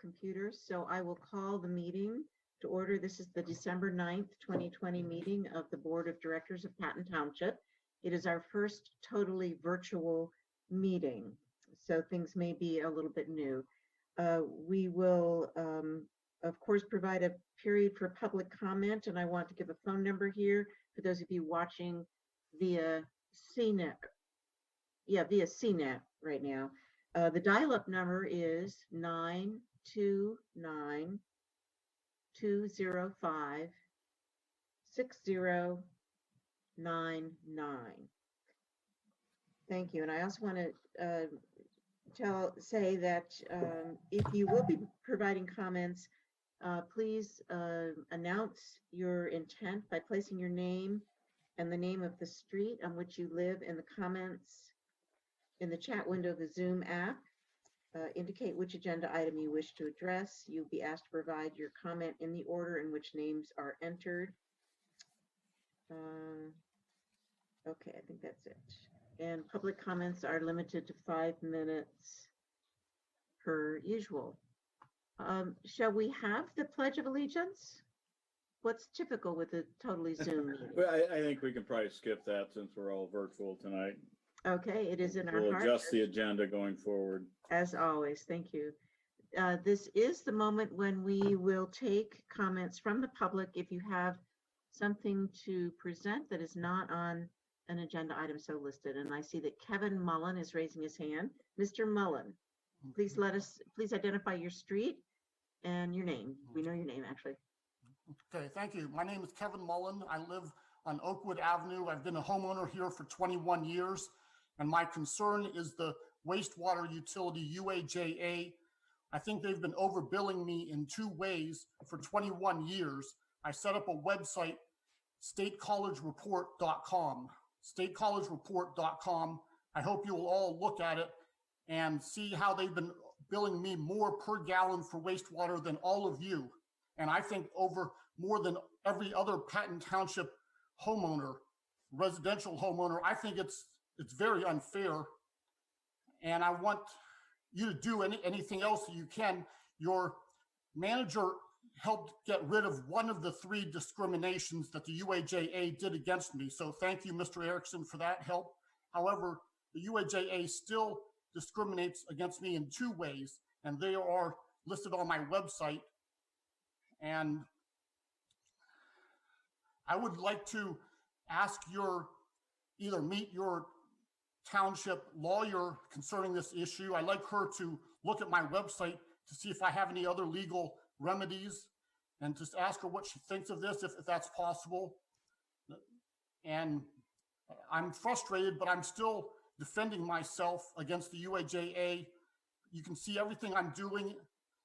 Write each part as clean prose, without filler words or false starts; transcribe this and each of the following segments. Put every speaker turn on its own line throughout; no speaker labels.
computers. So I will call the meeting to order. This is the December 9th, 2020 meeting of the Board of Directors of Patton Township. It is our first totally virtual meeting, so things may be a little bit new. We will, of course, provide a period for public comment, and I want to give a phone number here for those of you watching via CNET. Yeah, via CNET right now. The dial-up number is 929-205-6099. Thank you. And I also want to say that if you will be providing comments, please announce your intent by placing your name and the name of the street on which you live in the comments in the chat window of the Zoom app. Indicate which agenda item you wish to address. You'll be asked to provide your comment in the order in which names are entered. Okay, I think that's it. And public comments are limited to 5 minutes per usual. Shall we have the Pledge of Allegiance? What's typical with a totally Zoom meeting?
Well, I think we can probably skip that since we're all virtual tonight.
Okay, it is in our
We'll
heart.
adjust the agenda going forward.
As always, thank you. This is the moment when we will take comments from the public if you have something to present that is not on an agenda item so listed. And I see that Kevin Mullen is raising his hand. Mr. Mullen, please identify your street and your name. We know your name, actually.
Okay, thank you. My name is Kevin Mullen. I live on Oakwood Avenue. I've been a homeowner here for 21 years. And my concern is the wastewater utility UAJA. I think they've been overbilling me in 2 ways for 21 years. I set up a website, statecollegereport.com. Statecollegereport.com. I hope you will all look at it and see how they've been billing me more per gallon for wastewater than all of you. And I think over more than every other Patton Township homeowner, residential homeowner, I think it's very unfair, and I want you to do anything else that you can. Your manager helped get rid of one of the 3 discriminations that the UAJA did against me, so thank you, Mr. Erickson, for that help. However, the UAJA still discriminates against me in 2 ways, and they are listed on my website. And I would like to ask either meet your township lawyer concerning this issue. I'd like her to look at my website to see if I have any other legal remedies and just ask her what she thinks of this, if that's possible. And I'm frustrated, but I'm still defending myself against the UAJA. You can see everything I'm doing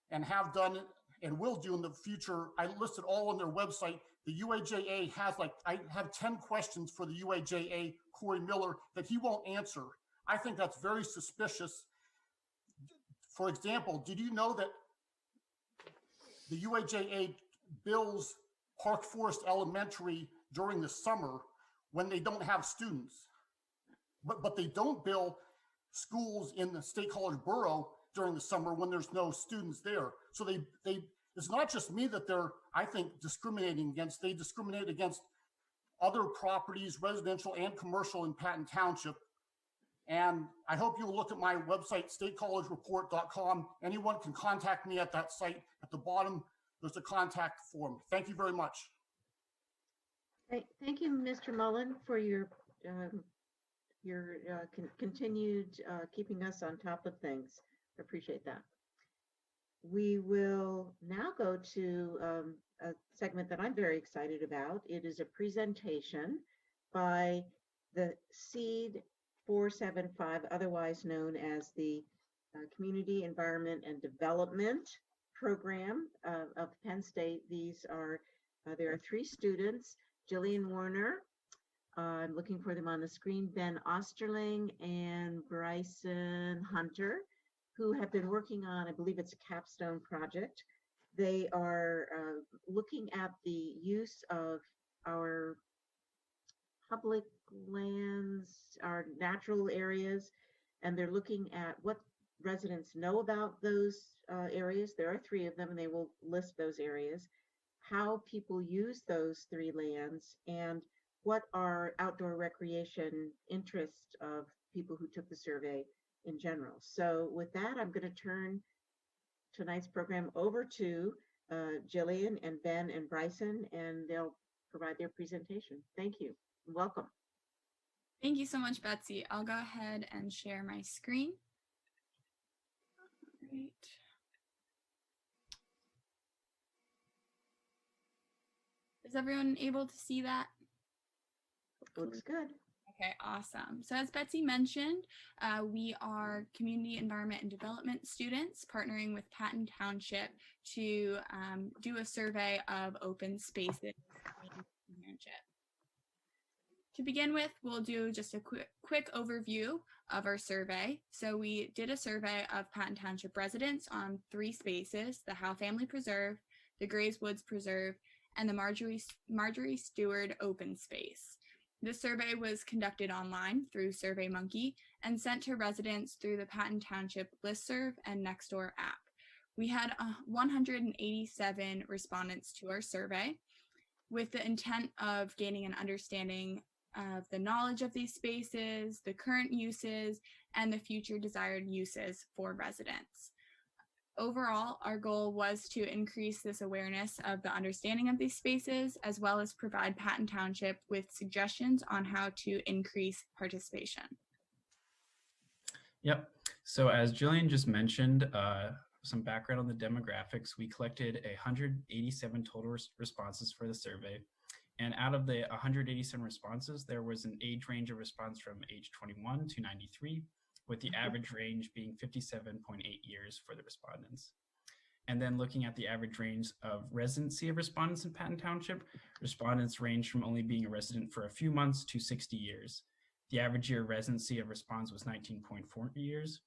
and have done and will do in the future. I listed all on their website. The UAJA has I have 10 questions for the UAJA, Corey Miller, that he won't answer. I think that's very suspicious. For example, did you know that the UAJA bills Park Forest Elementary during the summer when they don't have students? But they don't bill schools in the State College Borough during the summer when there's no students there. So it's not just me that they're, I think, discriminating against. They discriminate against other properties, residential and commercial, in Patton Township. And I hope you'll look at my website, statecollegereport.com. Anyone can contact me at that site. At the bottom, there's a contact form. Thank you very much.
Thank you, Mr. Mullen, for your continued keeping us on top of things. I appreciate that. We will now go to a segment that I'm very excited about. It is a presentation by the SEED 475, otherwise known as the Community Environment and Development Program of Penn State. There are 3 students, Jillian Warner, I'm looking for them on the screen, Ben Osterling and Bryson Hunter, who have been working on, I believe it's a capstone project. They are looking at the use of our public lands, our natural areas, and they're looking at what residents know about those areas. There are 3 of them, and they will list those areas, how people use those 3 lands, and what are outdoor recreation interests of people who took the survey in general. So with that, I'm going to turn tonight's program over to Jillian and Ben and Bryson, and they'll provide their presentation. Thank you. Welcome.
Thank you so much, Betsy. I'll go ahead and share my screen. Great. Is everyone able to see that?
Looks good.
Okay, awesome. So as Betsy mentioned, we are community environment and development students partnering with Patton Township to do a survey of open spaces in the township. To begin with, we'll do just a quick overview of our survey. So we did a survey of Patton Township residents on 3 spaces: the Haugh Family Preserve, the Grays Woods Preserve, and the Marjorie Seward open space. This survey was conducted online through SurveyMonkey and sent to residents through the Patton Township listserv and Nextdoor app. We had 187 respondents to our survey with the intent of gaining an understanding of the knowledge of these spaces, the current uses, and the future desired uses for residents. Overall, our goal was to increase this awareness of the understanding of these spaces, as well as provide Patton Township with suggestions on how to increase participation.
Yep. So as Jillian just mentioned, some background on the demographics, we collected 187 total responses for the survey. And out of the 187 responses, there was an age range of response from age 21 to 93, with the average range being 57.8 years for the respondents. And then looking at the average range of residency of respondents in Patton Township, respondents range from only being a resident for a few months to 60 years. The average year residency of response was 19.4 years.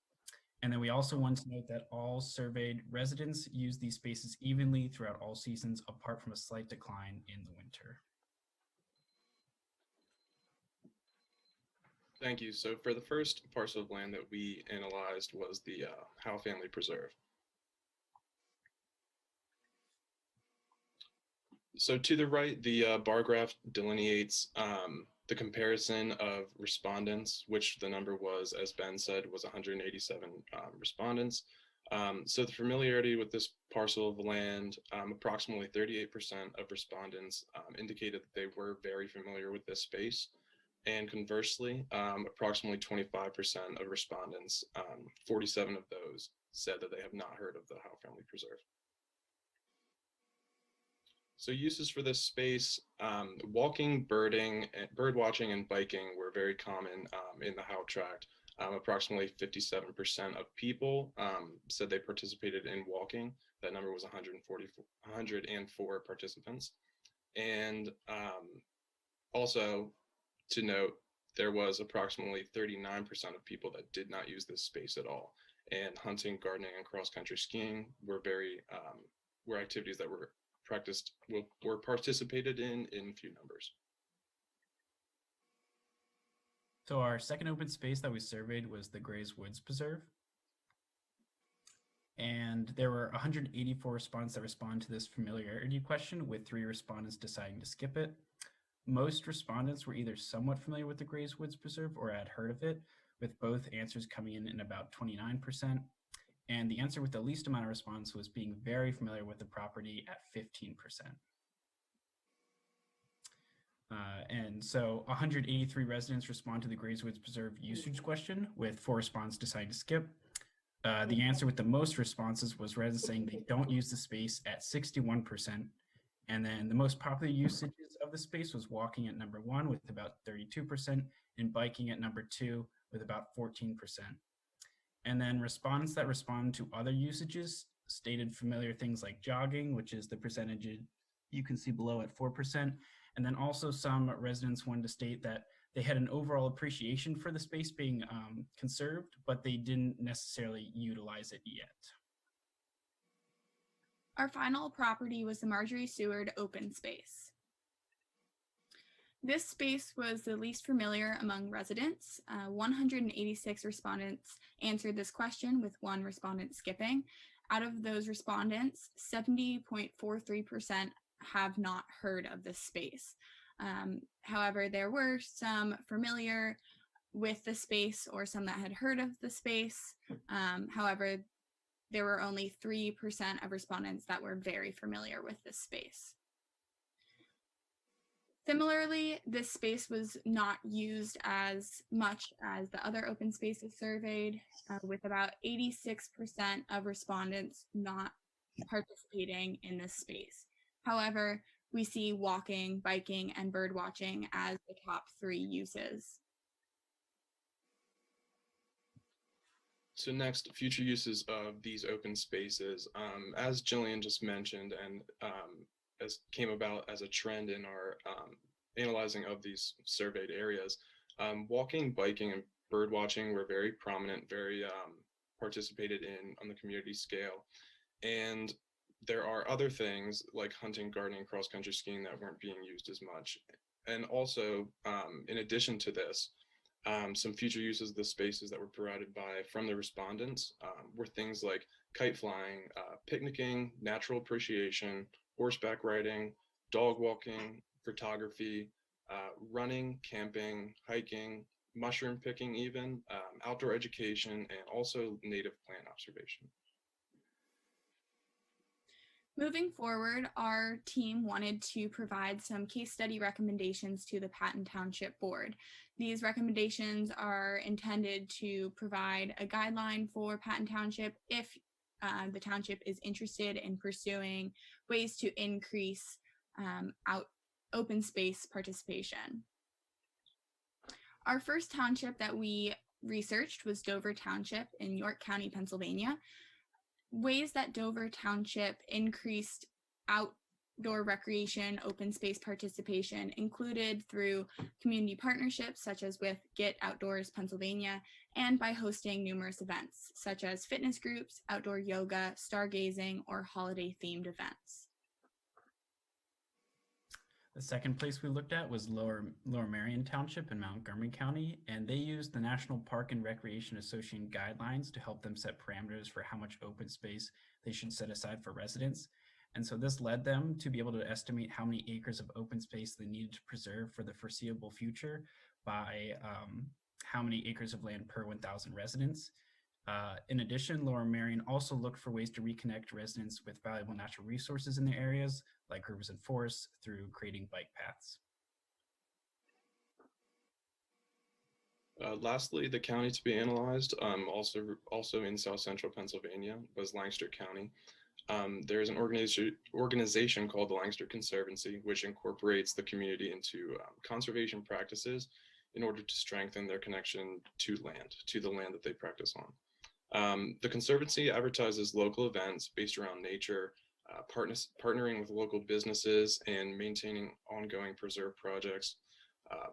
And then we also want to note that all surveyed residents use these spaces evenly throughout all seasons, apart from a slight decline in the winter.
Thank you. So for the first parcel of land that we analyzed was the Haugh Family Preserve. So to the right, the bar graph delineates the comparison of respondents, which the number was, as Ben said, was 187 respondents. So the familiarity with this parcel of land, approximately 38% of respondents indicated that they were very familiar with this space. And conversely, approximately 25% of respondents, 47 of those, said that they have not heard of the Haugh Family Preserve. So uses for this space, walking, bird watching, and biking were very common in the Haugh tract. Approximately 57% of people said they participated in walking. That number was 104 participants. And also, to note, there was approximately 39% of people that did not use this space at all. And hunting, gardening, and cross-country skiing were were activities that were participated in few numbers.
So our second open space that we surveyed was the Grays Woods Preserve. And there were 184 respondents that responded to this familiarity question, with 3 respondents deciding to skip it. Most respondents were either somewhat familiar with the Grays Woods Preserve or had heard of it, with both answers coming in about 29%. And the answer with the least amount of response was being very familiar with the property at 15%. And so 183 residents respond to the Grays Woods Preserve usage question, with 4 respondents deciding to skip. The answer with the most responses was residents saying they don't use the space at 61%. And then the most popular usages of the space was walking at number 1 with about 32% and biking at number 2 with about 14%. And then respondents that respond to other usages stated familiar things like jogging, which is the percentage you can see below at 4%. And then also some residents wanted to state that they had an overall appreciation for the space being conserved, but they didn't necessarily utilize it yet.
Our final property was the Marjorie Seward open space. This space was the least familiar among residents. 186 respondents answered this question, with one respondent skipping. Out of those respondents, 70.43% have not heard of this space. However, there were some familiar with the space or some that had heard of the space. However, there were only 3% of respondents that were very familiar with this space. Similarly, this space was not used as much as the other open spaces surveyed, with about 86% of respondents not participating in this space. However, we see walking, biking, and bird watching as the top 3 uses.
So next, future uses of these open spaces. As Jillian just mentioned, and as came about as a trend in our analyzing of these surveyed areas, walking, biking, and bird watching were very prominent, very participated in on the community scale. And there are other things like hunting, gardening, cross-country skiing that weren't being used as much. And also, in addition to this, some future uses of the spaces that were provided from the respondents were things like kite flying, picnicking, natural appreciation, horseback riding, dog walking, photography, running, camping, hiking, mushroom picking even, outdoor education, and also native plant observation.
Moving forward, our team wanted to provide some case study recommendations to the Patton Township Board. These recommendations are intended to provide a guideline for Patton Township if the township is interested in pursuing ways to increase open space participation. Our first township that we researched was Dover Township in York County, Pennsylvania. Ways that Dover Township increased outdoor recreation, open space participation included through community partnerships such as with Get Outdoors Pennsylvania, and by hosting numerous events such as fitness groups, outdoor yoga, stargazing, or holiday-themed events.
The second place we looked at was Lower Marion Township in Montgomery County, and they used the National Park and Recreation Association guidelines to help them set parameters for how much open space they should set aside for residents. And so this led them to be able to estimate how many acres of open space they needed to preserve for the foreseeable future by how many acres of land per 1,000 residents. In addition, Lower Marion also looked for ways to reconnect residents with valuable natural resources in their areas, like rivers and forests, through creating bike paths.
Lastly, the county to be analyzed, also in South Central Pennsylvania, was Lancaster County. There is an organization called the Lancaster Conservancy, which incorporates the community into conservation practices in order to strengthen their connection to the land that they practice on. The Conservancy advertises local events based around nature, partnering with local businesses, and maintaining ongoing preserve projects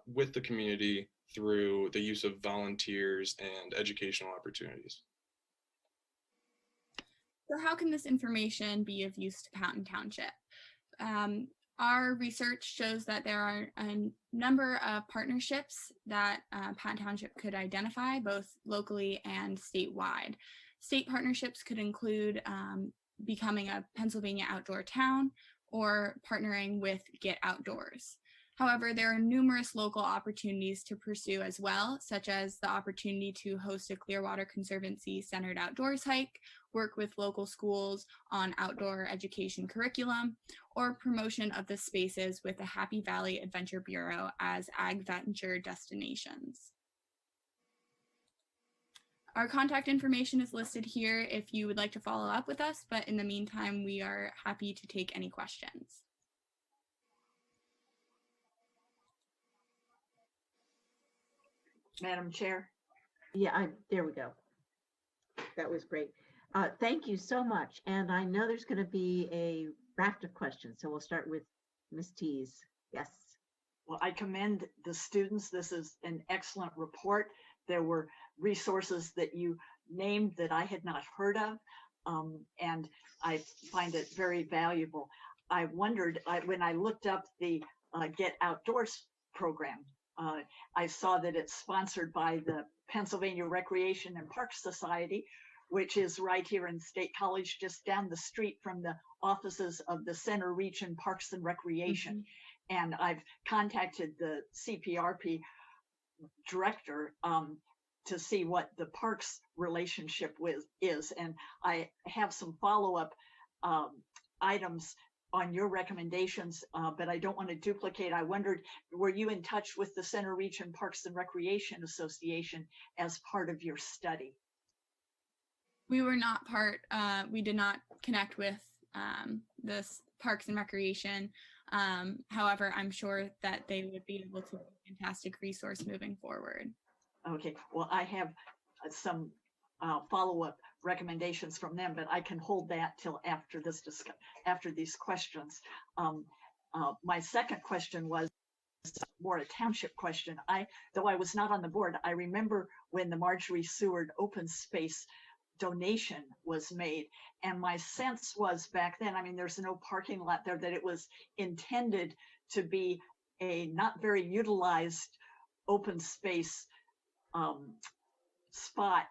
with the community through the use of volunteers and educational opportunities.
So how can this information be of use to Patton Township? Our research shows that there are a number of partnerships that Patton Township could identify, both locally and statewide. State partnerships could include becoming a Pennsylvania outdoor town or partnering with Get Outdoors. However, there are numerous local opportunities to pursue as well, such as the opportunity to host a Clearwater Conservancy-centered outdoors hike, work with local schools on outdoor education curriculum, or promotion of the spaces with the Happy Valley Adventure Bureau as ag venture destinations. Our contact information is listed here if you would like to follow up with us, but in the meantime, we are happy to take any questions.
Madam Chair.
Yeah, there we go. That was great. Thank you so much. And I know there's going to be a raft of questions, so we'll start with Ms. Tees. Yes.
Well, I commend the students. This is an excellent report. There were resources that you named that I had not heard of, and I find it very valuable. I wondered, when I looked up the Get Outdoors program. I saw that it's sponsored by the Pennsylvania Recreation and Park Society, which is right here in State College, just down the street from the offices of the Center Region Parks and Recreation. And I've contacted the CPRP director to see what the parks relationship with is. And I have some follow-up items on your recommendations, but I don't want to duplicate. I wondered, were you in touch with the Center Region Parks and Recreation Association as part of your study?
We were not part, we did not connect with this Parks and Recreation. However, I'm sure that they would be able to be a fantastic resource moving forward.
Okay, well, I have some follow-up recommendations from them, but I can hold that till after this after these questions. My second question was more a township question. Though I was not on the board, I remember when the Marjorie Seward open space donation was made, and my sense was back then, I mean, there's no parking lot there, that it was intended to be a not very utilized open space spot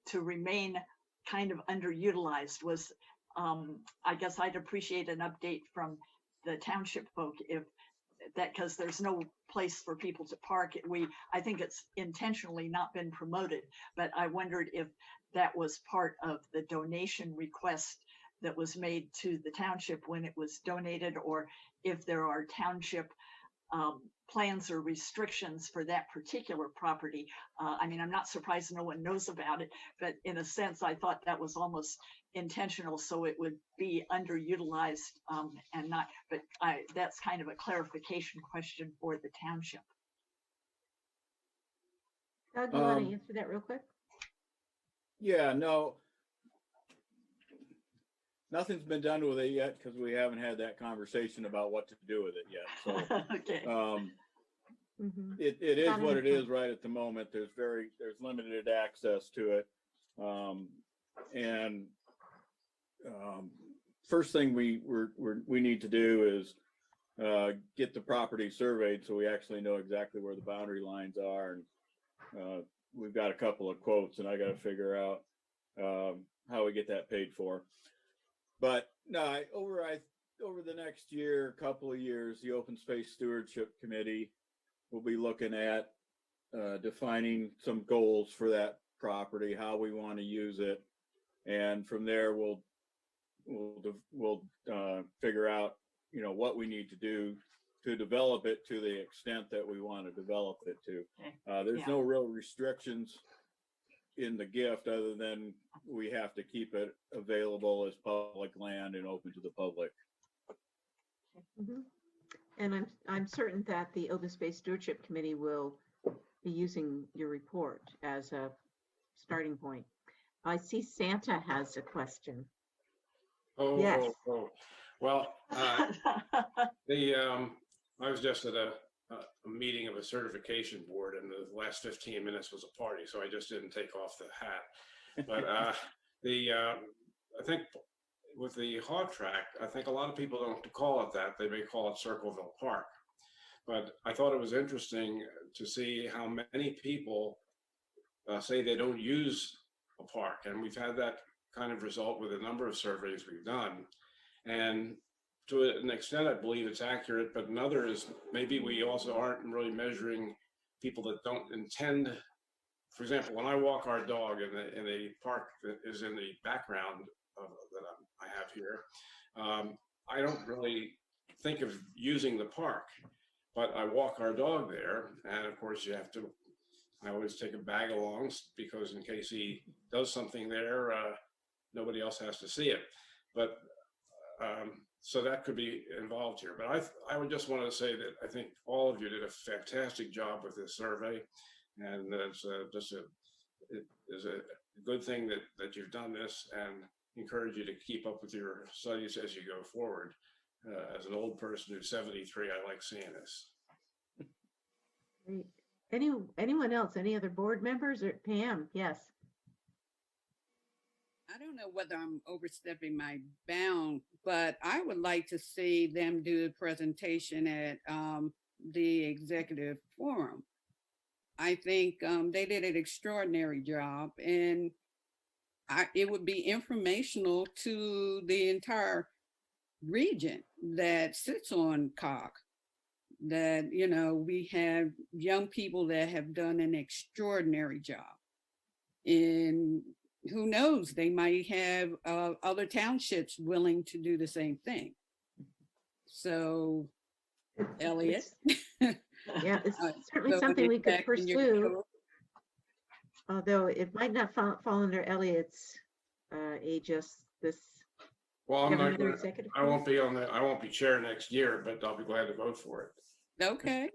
to remain kind of underutilized. Was I guess I'd appreciate an update from the township folk if that, because there's no place for people to park. I think it's intentionally not been promoted, but I wondered if that was part of the donation request that was made to the township when it was donated, or if there are township plans or restrictions for that particular property. I mean, I'm not surprised no one knows about it, but in a sense, I thought that was almost intentional, so it would be underutilized and not, but that's kind of a clarification question for the township.
Doug, you want to answer that real quick?
Yeah, no. Nothing's been done with it yet because we haven't had that conversation about what to do with it yet. So
Okay.
it is what it is right at the moment. There's limited access to it. And first thing we need to do is get the property surveyed so we actually know exactly where the boundary lines are. And we've got a couple of quotes, and I got to figure out how we get that paid for. But no, over the next year, couple of years, the Open Space Stewardship Committee will be looking at defining some goals for that property, how we want to use it, and from there we'll figure out, you know, what we need to do to develop it to the extent that we want to develop it to. There's no real restrictions in the gift other than we have to keep it available as public land and open to the public.
And I'm certain that the Open Space Stewardship Committee will be using your report as a starting point. I see Santa has a question.
Oh,
Yes.
Well, I was just at a meeting of a certification board, and the last 15 minutes was a party, so I just didn't take off the hat. But I think with the Haugh tract, I think a lot of people don't call it that. They may call it Circleville Park. But I thought it was interesting to see how many people say they don't use a park. And we've had that kind of result with a number of surveys we've done. And to an extent, I believe it's accurate, but another is maybe we also aren't really measuring people that don't intend. For example, when I walk our dog in a park that is in the background that I have here, I don't really think of using the park, but I walk our dog there. And of course I always take a bag along because in case he does something there, nobody else has to see it. But so that could be involved here. But I would just want to say that I think all of you did a fantastic job with this survey. And it's it is a good thing that you've done this, and encourage you to keep up with your studies as you go forward. As an old person who's 73, I like seeing this.
Great. Anyone else? Any other board members? Or Pam? Yes.
I don't know whether I'm overstepping my bound, but I would like to see them do a presentation at the executive forum. I think they did an extraordinary job, and it would be informational to the entire region that sits on COG. That, you know, we have young people that have done an extraordinary job. And who knows, they might have other townships willing to do the same thing. So, Elliot.
Yeah, it's certainly
So
something we could
back in your
pursue,
coat.
although it might not fall under Elliot's aegis. This.
Well,
You
I'm
have
not
another
gonna,
executive
I won't be on the, I won't be chair next year, but I'll be glad to vote for it.
Okay.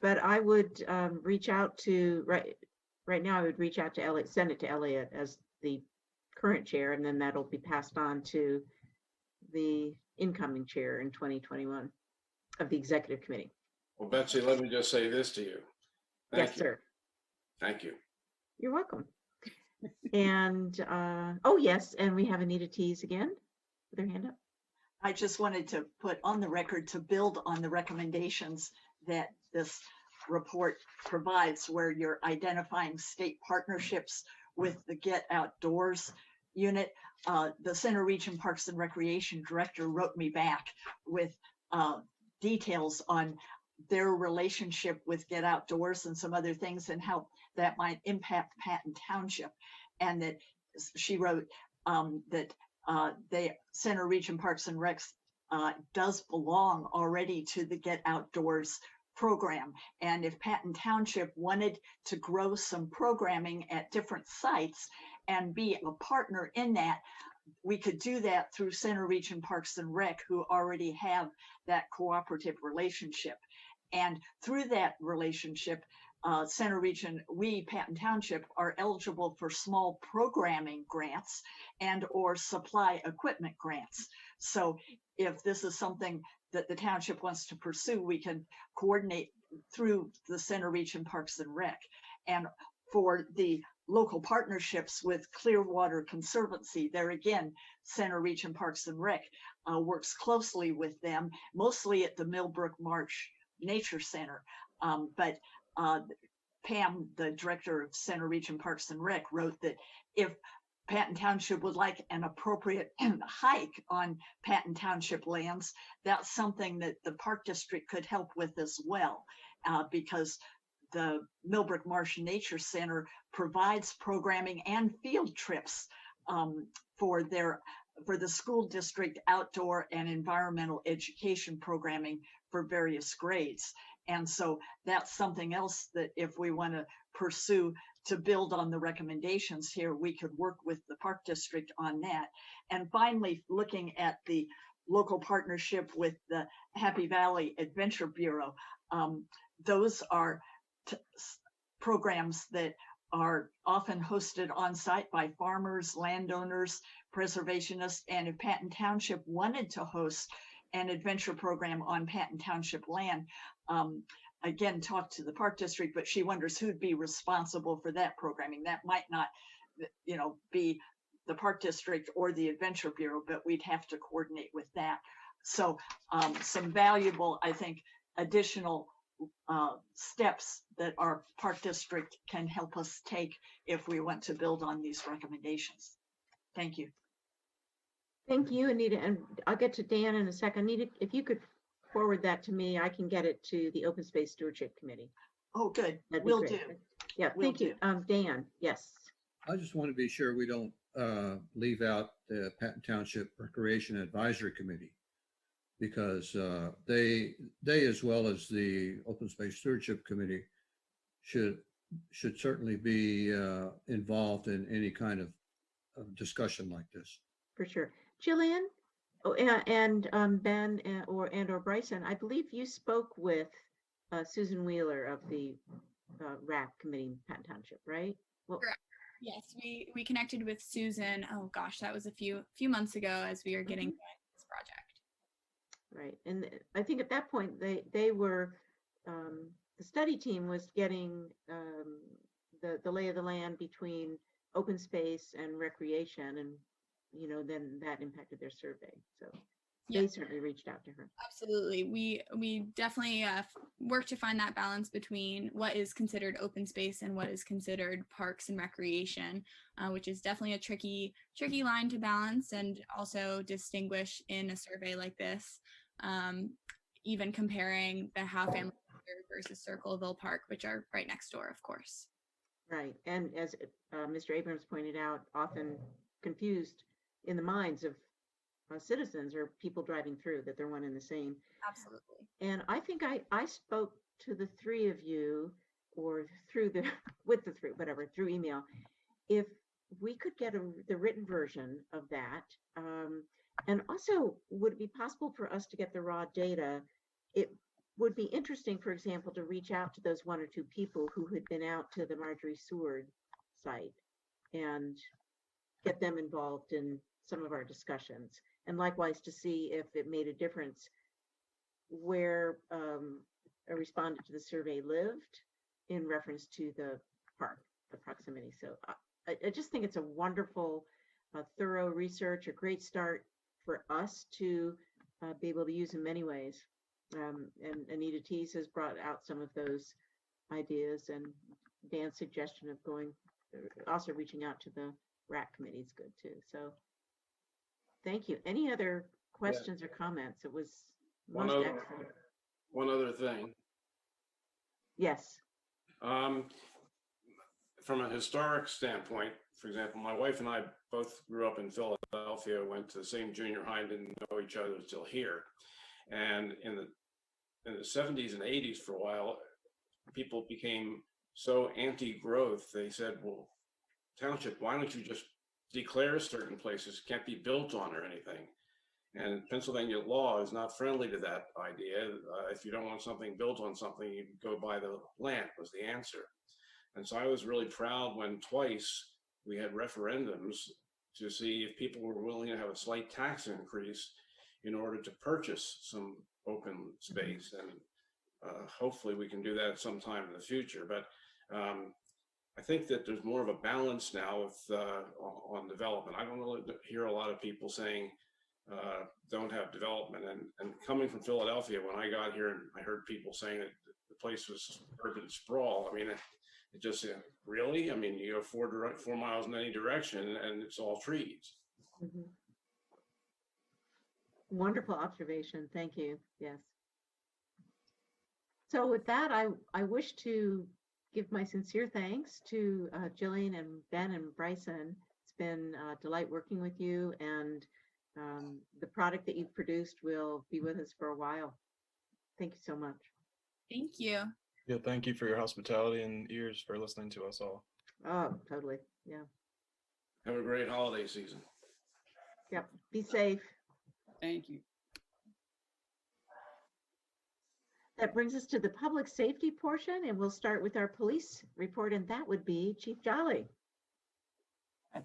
But I would reach out to, right now I would reach out to Elliot, send it to Elliot as the current chair, and then that'll be passed on to the incoming chair in 2021 of the executive committee.
Well, Betsy, let me just say this to you. Thank
Yes,
you.
sir.
Thank you.
You're welcome. And, oh yes, and we have Anita Tees again with her hand up.
I just wanted to put on the record to build on the recommendations that this report provides, where you're identifying state partnerships with the Get Outdoors unit. The Center Region Parks and Recreation Director wrote me back with details on their relationship with Get Outdoors and some other things and how that might impact Patton Township. And that she wrote that the Center Region Parks and Recs does belong already to the Get Outdoors program. And if Patton Township wanted to grow some programming at different sites and be a partner in that, we could do that through Center Region Parks and Rec, who already have that cooperative relationship. And through that relationship, Center Region, we, Patton Township, are eligible for small programming grants and or supply equipment grants. So if this is something that the township wants to pursue, we can coordinate through the Center Region Parks and Rec. And for the local partnerships with Clearwater Conservancy, there again, Center Region Parks and Rec works closely with them, mostly at the Millbrook Marsh Nature Center. But Pam, the director of Center Region Parks and Rec, wrote that if Patton Township would like an appropriate hike on Patton Township lands, that's something that the Park District could help with as well, because the Millbrook Marsh Nature Center provides programming and field trips for the school district outdoor and environmental education programming for various grades. And so that's something else that if we want to pursue to build on the recommendations here, we could work with the Park District on that. And finally, looking at the local partnership with the Happy Valley Adventure Bureau, those are programs that are often hosted on site by farmers, landowners, preservationists. And if Patton Township wanted to host an adventure program on Patton Township land, again, talk to the Park District, but she wonders who'd be responsible for that programming. That might not, be the Park District or the Adventure Bureau, but we'd have to coordinate with that. So some valuable, I think, additional steps that our Park District can help us take if we want to build on these recommendations. Thank you.
Thank you, Anita. And I'll get to Dan in a second. Anita, if you could forward that to me, I can get it to the Open Space Stewardship Committee.
Oh, good.
That'd be
Will
great.
do.
Yeah,
Will
thank you. Dan, yes.
I just want to be sure we don't leave out the Patton Township Recreation Advisory Committee, because they as well as the Open Space Stewardship Committee should certainly be involved in any kind of discussion like this.
For sure. Jillian, and Ben or Bryson, I believe you spoke with Susan Wheeler of the RAC committee in Patton Township, right? Well,
Correct. Yes, we connected with Susan. Oh gosh, that was a few months ago as we were getting going with this project.
right. And I think at that point they were the study team was getting the lay of the land between open space and recreation, and then that impacted their survey. So
Yeah.
they certainly reached out to her.
Absolutely. We definitely work to find that balance between what is considered open space and what is considered parks and recreation, which is definitely a tricky line to balance and also distinguish in a survey like this, even comparing the Haugh Family Center versus Circleville Park, which are right next door, of course.
Right. And as Mr. Abrams pointed out, often confused in the minds of citizens or people driving through, that they're one and the same.
Absolutely.
And I think I spoke to the three of you, or through through email. If we could get the written version of that, and also would it be possible for us to get the raw data? It would be interesting, for example, to reach out to those one or two people who had been out to the Marjorie Seward site and get them involved in some of our discussions. And likewise to see if it made a difference where a respondent to the survey lived in reference to the park, the proximity. So I just think it's a wonderful, thorough research, a great start for us to be able to use in many ways. And Anita Teese has brought out some of those ideas, and Dan's suggestion of also reaching out to the RAC committee is good too. So thank you. Any other questions or comments? It was most excellent.
One other thing.
Yes.
From a historic standpoint, for example, my wife and I both grew up in Philadelphia, went to the same junior high, and didn't know each other until here. And in the 70s and 80s, for a while, people became so anti-growth. They said, well, township, why don't you just declare certain places can't be built on or anything? And Pennsylvania law is not friendly to that idea. If you don't want something built on something, you go buy the land, was the answer. And so I was really proud when twice we had referendums to see if people were willing to have a slight tax increase in order to purchase some open space. And hopefully we can do that sometime in the future. But I think that there's more of a balance now with on development. I don't really hear a lot of people saying don't have development. And coming from Philadelphia, when I got here and I heard people saying that the place was urban sprawl, I mean, it just really, I mean, you go 4 miles in any direction and it's all trees.
Mm-hmm. Wonderful observation. Thank you. Yes. So with that, I wish to give my sincere thanks to Jillian and Ben and Bryson. It's been a delight working with you, and the product that you've produced will be with us for a while. Thank you so much.
Thank you.
Yeah, thank you for your hospitality and ears for listening to us all.
Oh, totally. Yeah.
Have a great holiday season.
Yep. Be safe.
Thank you.
That brings us to the public safety portion, and we'll start with our police report, and that would be Chief Jolly.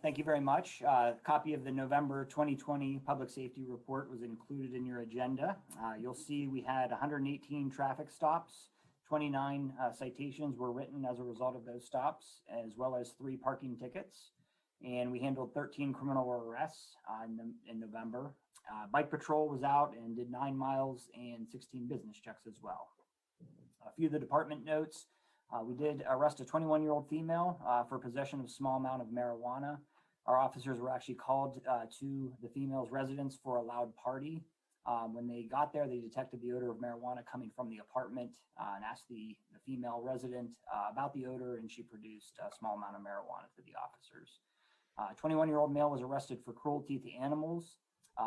Thank you very much. A copy of the November 2020 Public Safety Report was included in your agenda. You'll see we had 118 traffic stops, 29 citations were written as a result of those stops, as well as 3 parking tickets. And we handled 13 criminal arrests in November. Bike patrol was out and did 9 miles and 16 business checks as well. A few of the department notes. We did arrest a 21-year-old female for possession of a small amount of marijuana. Our officers were actually called to the female's residence for a loud party. When they got there, they detected the odor of marijuana coming from the apartment and asked the female resident about the odor, and she produced a small amount of marijuana to the officers. A 21-year-old male was arrested for cruelty to animals.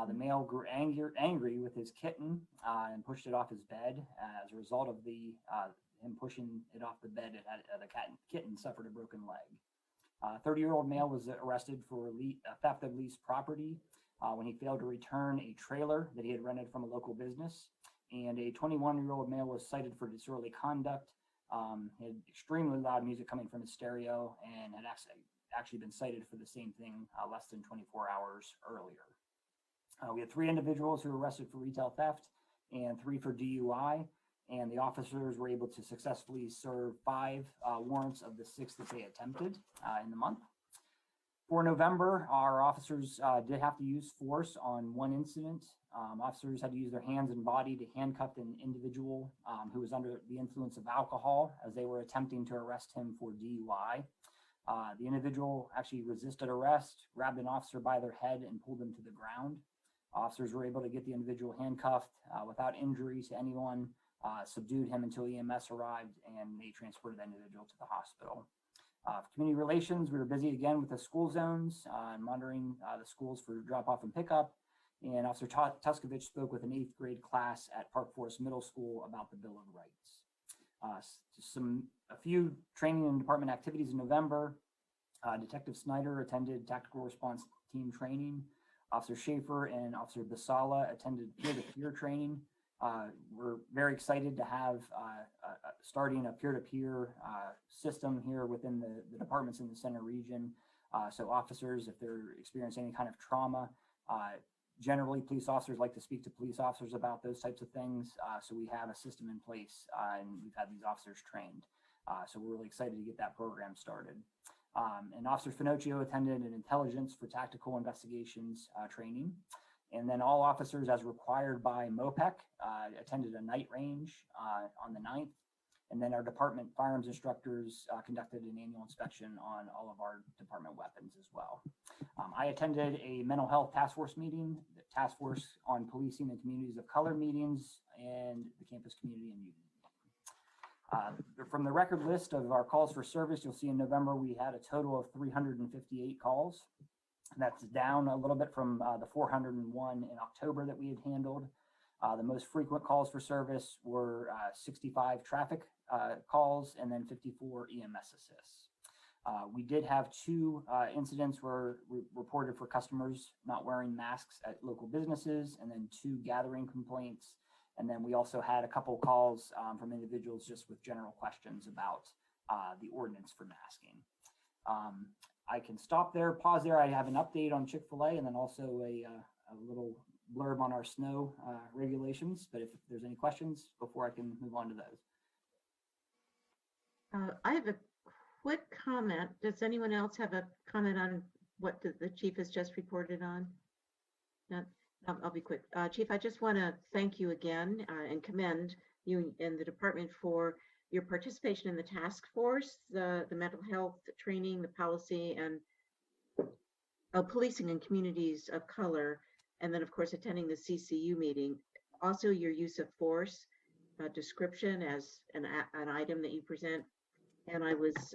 The male grew angry with his kitten and pushed it off his bed. As a result of him pushing it off the bed, the kitten suffered a broken leg. 30-year-old male was arrested for theft of leased property when he failed to return a trailer that he had rented from a local business. And a 21-year-old male was cited for disorderly conduct. He had extremely loud music coming from his stereo and had actually been cited for the same thing less than 24 hours earlier. We had 3 individuals who were arrested for retail theft and 3 for DUI, and the officers were able to successfully serve 5 warrants of the 6 that they attempted in the month. For November, our officers did have to use force on one incident. Officers had to use their hands and body to handcuff an individual who was under the influence of alcohol as they were attempting to arrest him for DUI. The individual actually resisted arrest, grabbed an officer by their head and pulled him to the ground. Officers were able to get the individual handcuffed without injury to anyone, subdued him until EMS arrived, and they transported that individual to the hospital. For community relations, we were busy again with the school zones and monitoring the schools for drop off and pickup. And Officer Tuskovich spoke with an 8th grade class at Park Forest Middle School about the Bill of Rights. A few training and department activities in November. Detective Snyder attended tactical response team training. Officer Schaefer and Officer Basala attended peer-to-peer training. We're very excited to have starting a peer-to-peer system here within the departments in the center region. So officers, if they're experiencing any kind of trauma, generally police officers like to speak to police officers about those types of things. So we have a system in place and we've had these officers trained. So we're really excited to get that program started. And Officer Finocchio attended an intelligence for tactical investigations training. And then all officers, as required by MOPEC, attended a night range on the 9th. And then our department firearms instructors conducted an annual inspection on all of our department weapons as well. I attended a mental health task force meeting, the task force on policing and communities of color meetings, and the campus community and youth. From the record list of our calls for service, you'll see in November we had a total of 358 calls. That's down a little bit from the 401 in October that we had handled. The most frequent calls for service were 65 traffic calls and then 54 EMS assists. We did have 2 incidents where we reported for customers not wearing masks at local businesses, and then 2 gathering complaints. And then we also had a couple calls from individuals just with general questions about the ordinance for masking. I can stop there, pause there. I have an update on Chick-fil-A and then also a little blurb on our snow regulations. But if there's any questions before I can move on to those.
I have a quick comment. Does anyone else have a comment on what the chief has just reported on? No, I'll be quick. Chief, I just want to thank you again and commend you and the department for your participation in the task force, the mental health training, the policy, and policing in communities of color, and then of course attending the CCU meeting. Also your use of force description as an item that you present. And I was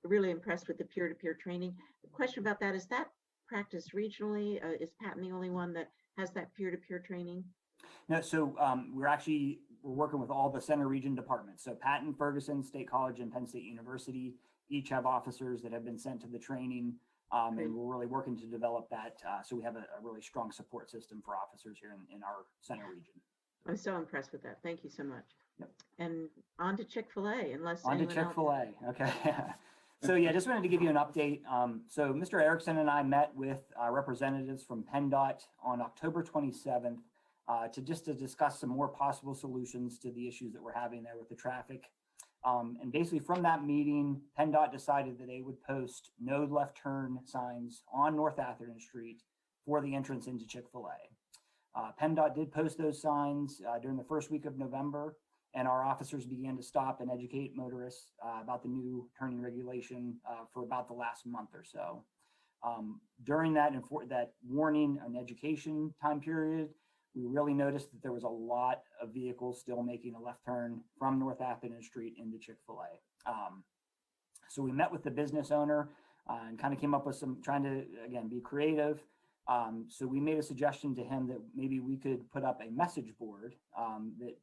really impressed with the peer-to-peer training. The question about that, is that practiced regionally? Is Patton the only one that has that peer-to-peer training?
No, so we're working with all the center region departments. So Patton, Ferguson, State College, and Penn State University each have officers that have been sent to the training. And we're really working to develop that. So we have a really strong support system for officers here in our center region.
I'm so impressed with that. Thank you so much.
Yep.
And on to Chick-fil-A, unless
on to Chick-fil-A. Okay. So yeah, just wanted to give you an update. So Mr. Erickson and I met with representatives from PennDOT on October 27th to discuss some more possible solutions to the issues that we're having there with the traffic. And basically from that meeting, PennDOT decided that they would post no left turn signs on North Atherton Street for the entrance into Chick-fil-A. PennDOT did post those signs during the first week of November, and our officers began to stop and educate motorists about the new turning regulation for about the last month or so. During that warning and education time period, we really noticed that there was a lot of vehicles still making a left turn from North Atherton Street into Chick-fil-A. So we met with the business owner and kind of came up with trying to, again, be creative. So we made a suggestion to him that maybe we could put up a message board that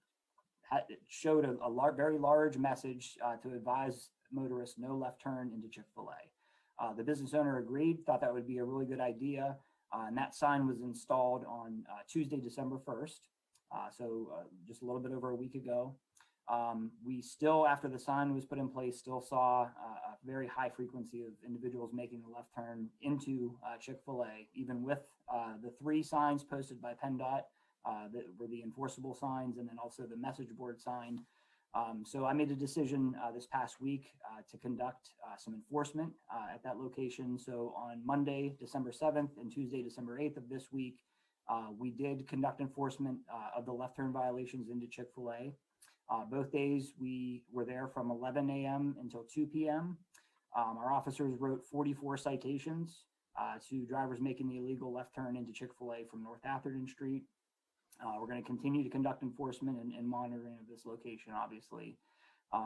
showed a very large message to advise motorists no left turn into Chick-fil-A. The business owner agreed, thought that would be a really good idea. And that sign was installed on Tuesday, December 1st. So just a little bit over a week ago. We still, after the sign was put in place, still saw a very high frequency of individuals making the left turn into Chick-fil-A, even with the 3 signs posted by PennDOT that were the enforceable signs, and then also the message board sign. So I made a decision this past week to conduct some enforcement at that location. So on Monday, December 7th and Tuesday, December 8th of this week, we did conduct enforcement of the left turn violations into Chick-fil-A. Both days we were there from 11 a.m. until 2 p.m. Our officers wrote 44 citations to drivers making the illegal left turn into Chick-fil-A from North Atherton Street. We're going to continue to conduct enforcement and monitoring of this location, obviously.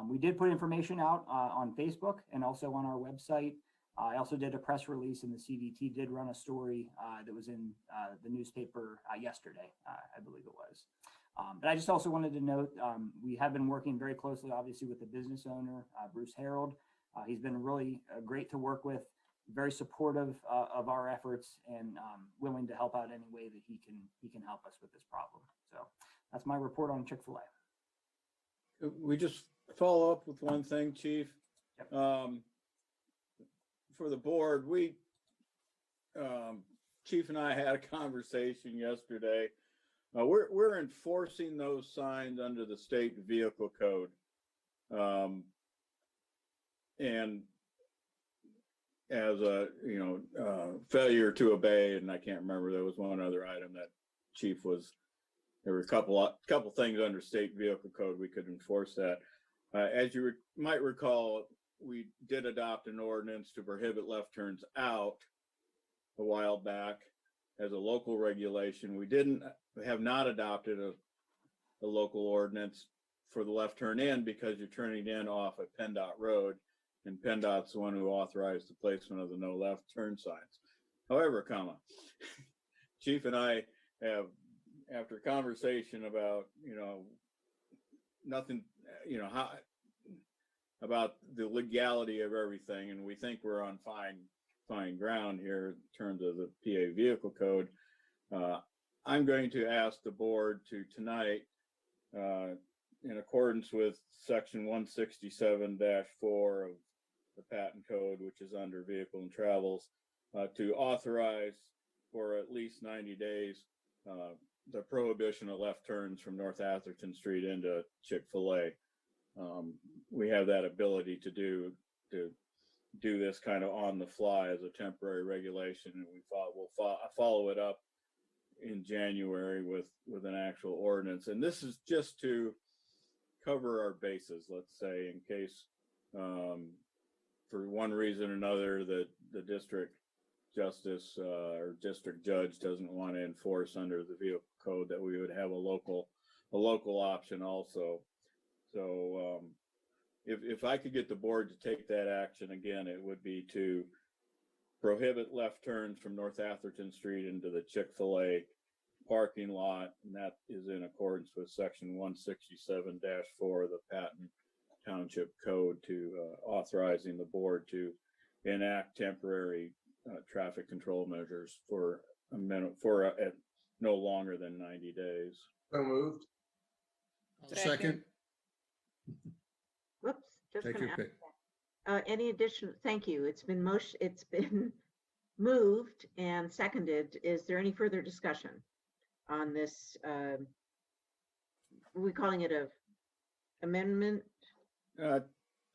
We did put information out on Facebook and also on our website. I also did a press release, and the CDT did run a story that was in the newspaper yesterday, I believe it was. But I just also wanted to note, we have been working very closely, obviously, with the business owner, Bruce Harold. He's been really great to work with, very supportive of our efforts, and willing to help out any way that he can help us with this problem. So that's my report on Chick-fil-A.
We just follow up with one thing, Chief.
Yep.
For the board, Chief and I had a conversation yesterday. We're enforcing those signs under the state vehicle code. And as a, failure to obey, and I can't remember, there was one other item that Chief there were a couple things under state vehicle code, we could enforce that. As you might recall, we did adopt an ordinance to prohibit left turns out a while back as a local regulation. We have not adopted a local ordinance for the left turn in because you're turning in off at PennDOT Road, and PennDOT's the one who authorized the placement of the no left turn signs. However, Chief and I have, after a conversation about, nothing, how about the legality of everything, and we think we're on fine ground here in terms of the PA vehicle code. I'm going to ask the board to tonight, in accordance with section 167-4 of the Patton Code, which is under vehicle and travels, to authorize for at least 90 days the prohibition of left turns from North Atherton Street into Chick-fil-A. We have that ability to do this kind of on the fly as a temporary regulation, and we'll follow it up in January with an actual ordinance. And this is just to cover our bases, let's say, in case for one reason or another that the district justice or district judge doesn't want to enforce under the vehicle code, that we would have a local option also. So if I could get the board to take that action again, it would be to prohibit left turns from North Atherton Street into the Chick-fil-A parking lot, and that is in accordance with section 167-4 of the Patton Township Code, to authorizing the board to enact temporary traffic control measures for a minute, no longer than 90 days.
So moved.
Second.
Whoops, just
Take
gonna
your pick.
any addition, thank you. It's been moved and seconded. Is there any further discussion on this? Are we calling it a amendment?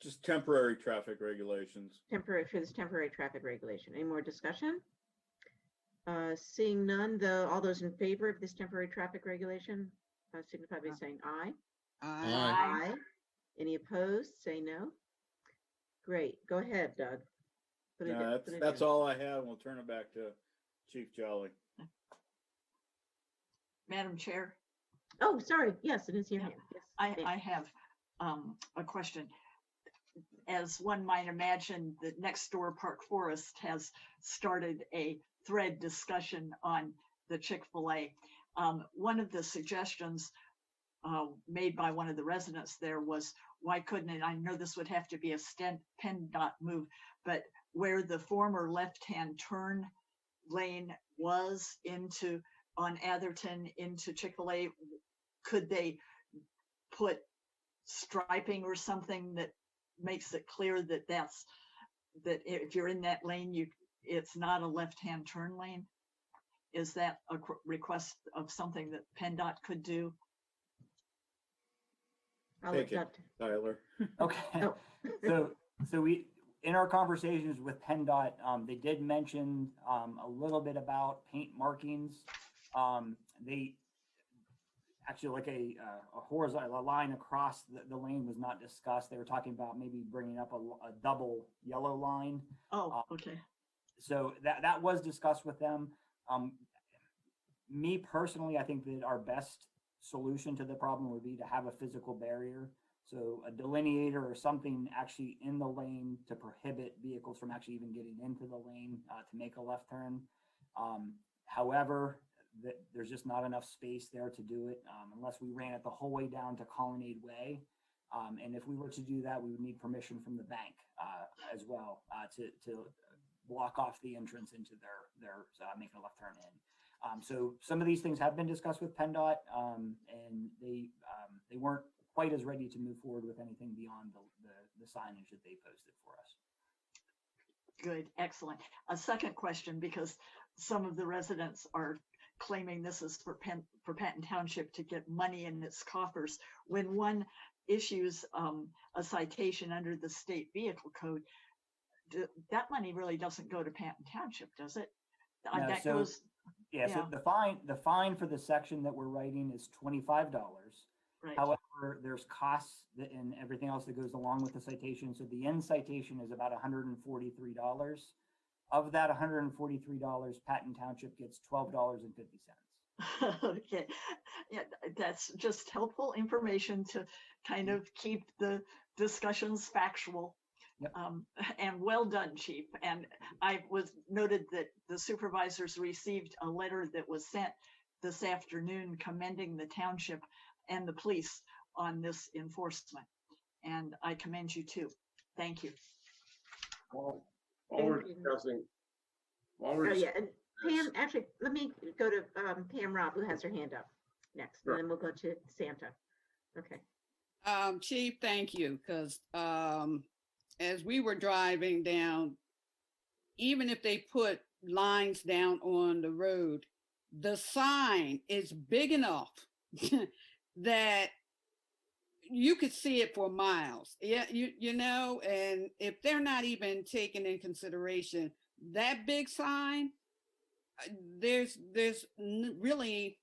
Just temporary traffic regulations.
For this temporary traffic regulation. Any more discussion? Seeing none, all those in favor of this temporary traffic regulation signify by saying aye.
Aye.
Any opposed? Say no. Great. Go ahead, Doug.
That's all I have. We'll turn it back to Chief Jolly.
Madam Chair,
Oh, sorry. Yes, it is your
Yeah.
hand. Yes.
I have a question. As one might imagine, the next door Park Forest has started a thread discussion on the Chick-fil-A. One of the suggestions made by one of the residents there was, why couldn't it, I know this would have to be a PennDOT move, but where the former left-hand turn lane was on Atherton into Chick-fil-A, could they put striping or something that makes it clear that that if you're in that lane, it's not a left-hand turn lane? Is that a request of something that PennDOT could do?
I'll
Take
let
it, Tyler.
Okay.
Oh.
So we, in our conversations with PennDOT, they did mention a little bit about paint markings. They actually, like a horizontal line across the lane was not discussed. They were talking about maybe bringing up a double yellow line.
Oh, okay.
So that was discussed with them. Me personally, I think that our best solution to the problem would be to have a physical barrier. So a delineator or something actually in the lane to prohibit vehicles from actually even getting into the lane to make a left turn. However, there's just not enough space there to do it unless we ran it the whole way down to Colonnade Way. And if we were to do that, we would need permission from the bank as well to block off the entrance into their making a left turn in. So some of these things have been discussed with PennDOT, and they weren't quite as ready to move forward with anything beyond the signage that they posted for us.
Good, excellent. A second question, because some of the residents are claiming this is for Patton Township to get money in its coffers. When one issues a citation under the state vehicle code, that money really doesn't go to Patton Township, does it?
No,
That
so,
goes.
yeah, so the fine for the section that we're writing is $25.
Right.
However, there's costs and everything else that goes along with the citation. So the end citation is about $143. Of that $143, Patton Township gets $12.50.
Okay, yeah, that's just helpful information to kind of keep the discussions factual.
Yep.
And well done, Chief. And I was noted that the supervisors received a letter that was sent this afternoon commending the township and the police on this enforcement. And I commend you too. Thank you.
While we're discussing,
Yeah, and Pam, actually, let me go to Pam Robb, who has her hand up next,
Sure.
and then we'll go to Santa. Okay.
Chief, thank you, because as we were driving down, even if they put lines down on the road, the sign is big enough that you could see it for miles. Yeah, you know, and if they're not even taking in consideration that big sign, there's really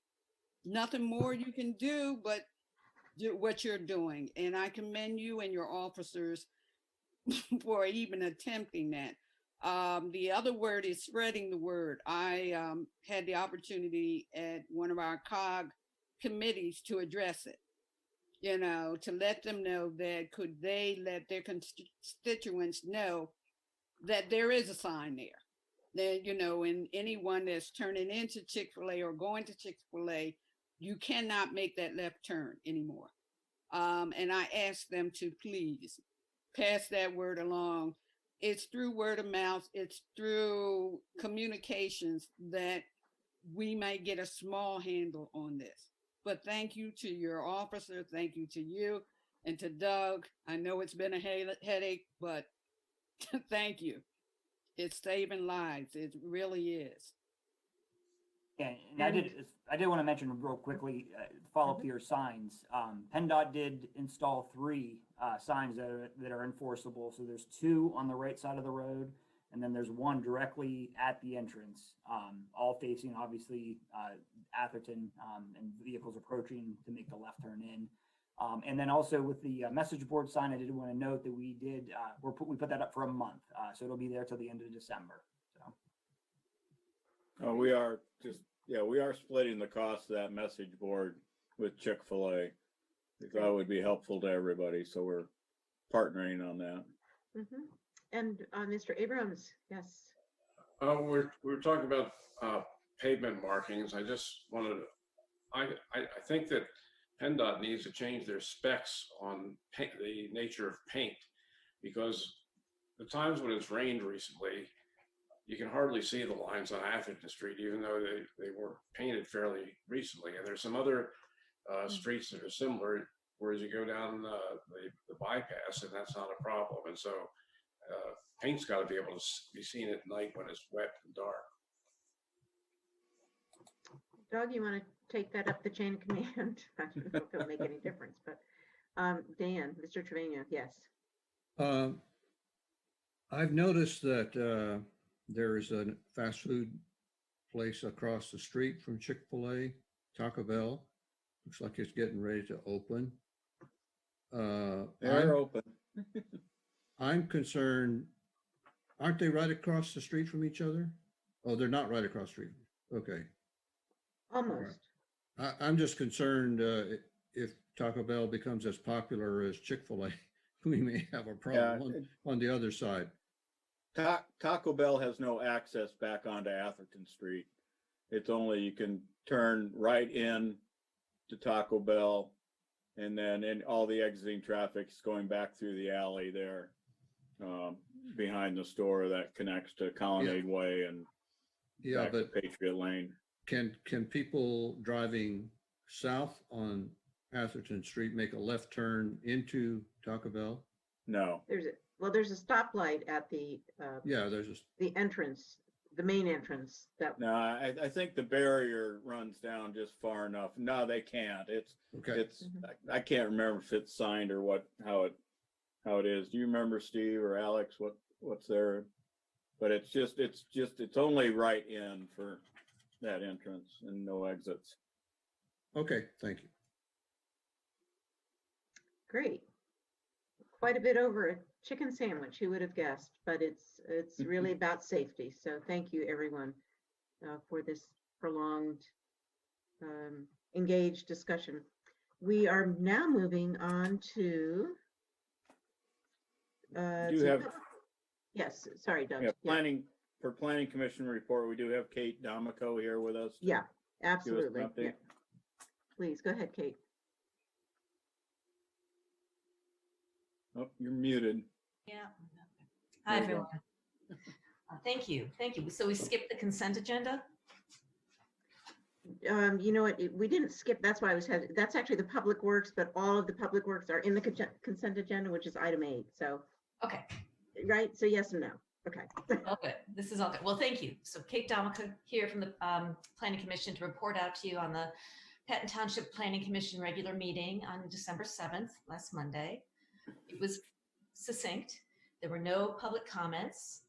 nothing more you can do but do what you're doing. And I commend you and your officers for even attempting that. The other word is spreading the word. I had the opportunity at one of our COG committees to address it, you know, to let them know that could they let their constituents know that there is a sign there. That, you know, and anyone that's turning into Chick-fil-A or going to Chick-fil-A, you cannot make that left turn anymore. And I asked them to please pass that word along. It's through word of mouth, it's through communications that we might get a small handle on this. But thank you to your officer, thank you to you and to Doug. I know it's been a headache, but thank you. It's saving lives, it really is.
Yeah, and I did want to mention real quickly, follow up to your signs. PennDOT did install 3 signs that are enforceable. So there's 2 on the right side of the road, and then there's 1 directly at the entrance, all facing obviously Atherton and vehicles approaching to make the left turn in. And then also with the message board sign, I did want to note that we put that up for a month, so it'll be there till the end of December. So.
We are splitting the cost of that message board with Chick-fil-A. That would be helpful to everybody. So we're partnering on that.
Mm-hmm. And Mr. Abrams, yes.
we're talking about pavement markings. I just wanted to, I think that PennDOT needs to change their specs on the nature of paint, because the times when it's rained recently, you can hardly see the lines on Atherton Street, even though they were painted fairly recently. And there's some other streets that are similar, whereas you go down the bypass and that's not a problem. And so paint's got to be able to be seen at night when it's wet and dark.
Doug, you want to take that up the chain of command? I don't know if it'll make any difference, but Dan, Mr. Trevino, yes.
I've noticed that there is a fast food place across the street from Chick-fil-A, Taco Bell. Looks like it's getting ready to open.
They're open.
I'm concerned, aren't they right across the street from each other? Oh, they're not right across the street. Okay.
Almost.
I'm just concerned if Taco Bell becomes as popular as Chick-fil-A, we may have a problem on the other side.
Taco Bell has no access back onto Atherton Street. It's only you can turn right in to Taco Bell, and then all the exiting traffic is going back through the alley there behind the store that connects to Colonnade Way and back to Patriot Lane.
Can people driving south on Atherton Street make a left turn into Taco Bell?
No.
There's a stoplight at the the entrance, the main entrance.
No, I think the barrier runs down just far enough. No, they can't. I can't remember if it's signed or how it is. Do you remember, Steve or Alex, what's there? But it's only right in for that entrance and no exits.
Okay, thank you.
Great. Quite a bit over a chicken sandwich, who would have guessed, but it's really about safety. So thank you everyone for this prolonged engaged discussion. We are now moving on to yes, sorry, Doug.
For Planning Commission report, we do have Kate D'Amico here with us.
Yeah, absolutely.
Yeah.
Please go ahead, Kate.
Oh, you're muted.
Yeah. Hi, everyone. Thank you. So we skipped the consent agenda?
You know what, we didn't skip, that's why I was hesitant. That's actually the public works, but all of the public works are in the consent agenda, which is item 8. So.
Okay.
Right, so yes and no. Okay.
All good. This is all good. Well, thank you. So Kate D'Amico here from the Planning Commission to report out to you on the Patton Township Planning Commission regular meeting on December 7th, last Monday. It was succinct. There were no public comments.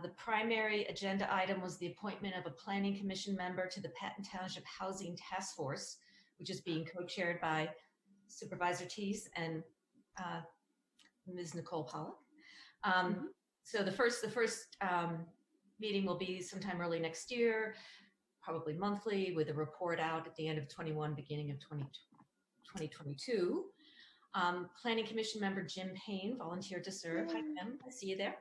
The primary agenda item was the appointment of a Planning Commission member to the Patton Township Housing Task Force, which is being co-chaired by Supervisor Teese and Ms. Nicole Pollock. So the first meeting will be sometime early next year, probably monthly, with a report out at the end of 21, beginning of 2022. Planning Commission member Jim Payne volunteered to serve. Hi, Jim. I see you there.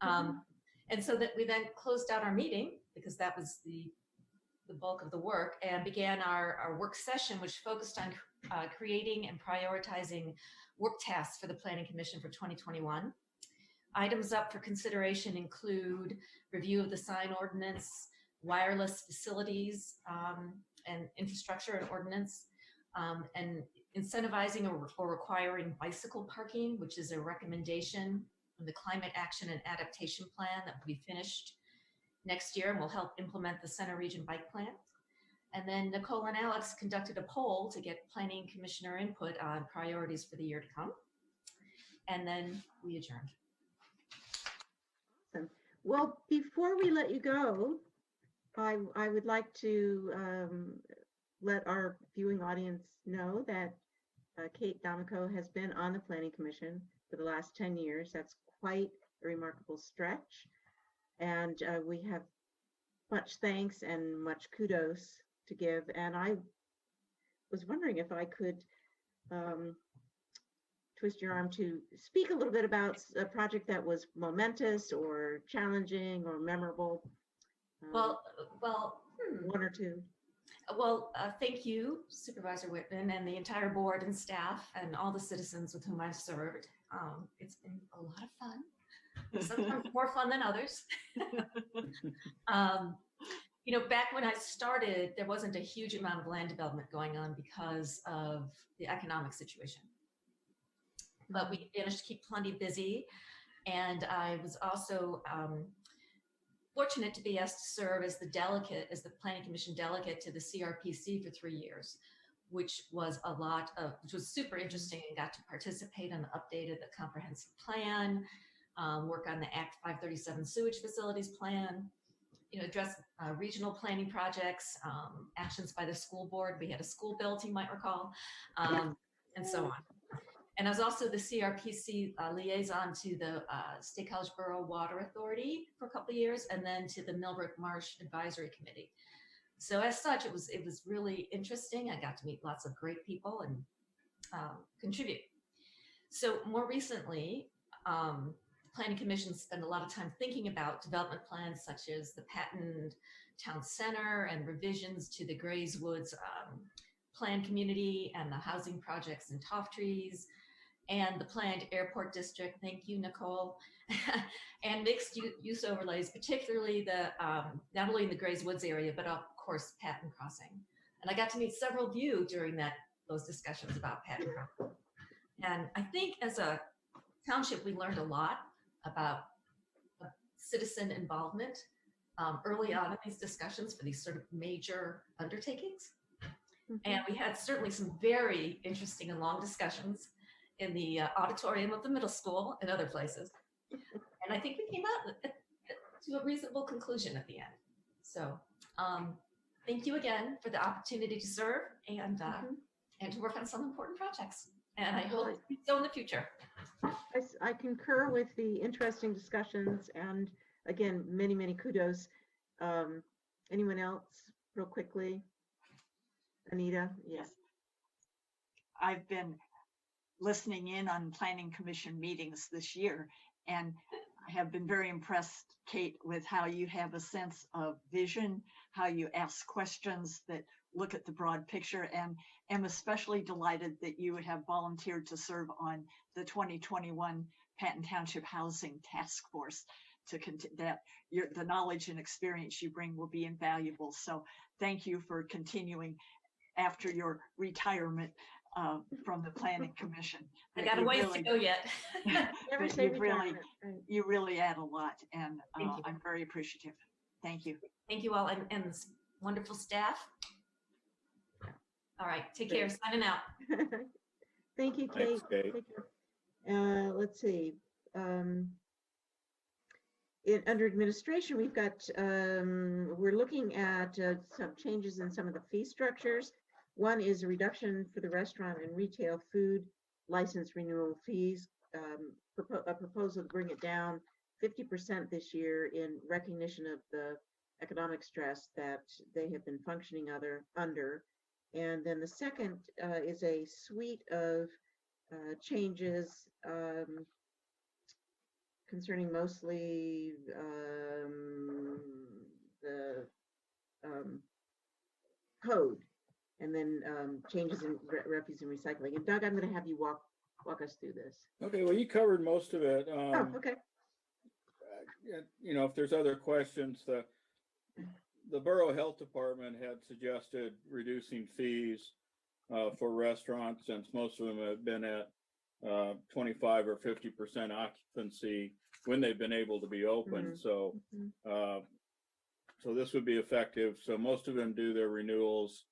And so that we then closed out our meeting, because that was the bulk of the work, and began our work session, which focused on creating and prioritizing work tasks for the Planning Commission for 2021. Items up for consideration include review of the sign ordinance, wireless facilities and infrastructure and ordinance, and incentivizing or requiring bicycle parking, which is a recommendation in the Climate Action and Adaptation Plan that will be finished next year and will help implement the Center Region Bike Plan. And then Nicole and Alex conducted a poll to get Planning Commissioner input on priorities for the year to come. And then we adjourned.
Awesome. Well, before we let you go, I would like to let our viewing audience know that Kate D'Amico has been on the Planning Commission for the last 10 years. That's quite a remarkable stretch. And we have much thanks and much kudos to give. And I was wondering if I could twist your arm to speak a little bit about a project that was momentous or challenging or memorable.
Well,
one or two.
Well, thank you, Supervisor Whitman, and the entire board and staff and all the citizens with whom I've served. It's been a lot of fun, sometimes more fun than others. You know, back when I started, there wasn't a huge amount of land development going on because of the economic situation. But we managed to keep plenty busy. And I was also fortunate to be asked to serve as the Planning Commission delegate to the CRPC for 3 years, which was super interesting, and got to participate in the updated the comprehensive plan, work on the Act 537 sewage facilities plan, address regional planning projects, actions by the school board. We had a school build, you might recall, and so on. And I was also the CRPC liaison to the State College Borough Water Authority for a couple of years, and then to the Millbrook Marsh Advisory Committee. So as such, it was really interesting. I got to meet lots of great people and contribute. So more recently, Planning Commission spent a lot of time thinking about development plans such as the Patton Town Center and revisions to the Grays Woods planned community and the housing projects in Toff Trees and the planned airport district. Thank you, Nicole. And mixed use overlays, particularly the not only in the Grays Woods area, but of course Patton Crossing. And I got to meet several of you during those discussions about Patton Crossing. And I think as a township, we learned a lot about citizen involvement early on in these discussions for these sort of major undertakings. And we had certainly some very interesting and long discussions in the auditorium of the middle school and other places. And I think we came out to a reasonable conclusion at the end. So thank you again for the opportunity to serve and to work on some important projects. And I hope to do so in the future.
I concur with the interesting discussions, and again, many, many kudos. Anyone else real quickly? Anita? Yes.
I've been listening in on Planning Commission meetings this year, and I have been very impressed, Kate, with how you have a sense of vision, how you ask questions that look at the broad picture, and am especially delighted that you have volunteered to serve on the 2021 Patton Township Housing Task Force. The knowledge and experience you bring will be invaluable. So thank you for continuing after your retirement from the Planning Commission.
I got a ways to go yet.
Never say retirement.
You really add a lot, and I'm very appreciative. Thank you.
Thank you all, and this wonderful staff. All right, take care. Signing out.
Thank you, Kate.
Thanks, Kate.
Take care. Let's see. Under administration, we've got, we're looking at some changes in some of the fee structures. One is a reduction for the restaurant and retail food license renewal fees, a proposal to bring it down 50% this year in recognition of the economic stress that they have been functioning under. And then the second is a suite of changes concerning mostly the code, and then changes in refuse and recycling. And Doug, I'm going to have you walk us through this.
Okay, well, you covered most of it.
Oh, okay.
If there's other questions, the Borough Health Department had suggested reducing fees for restaurants, since most of them have been at 25 or 50% occupancy when they've been able to be open. So this would be effective. So most of them do their renewals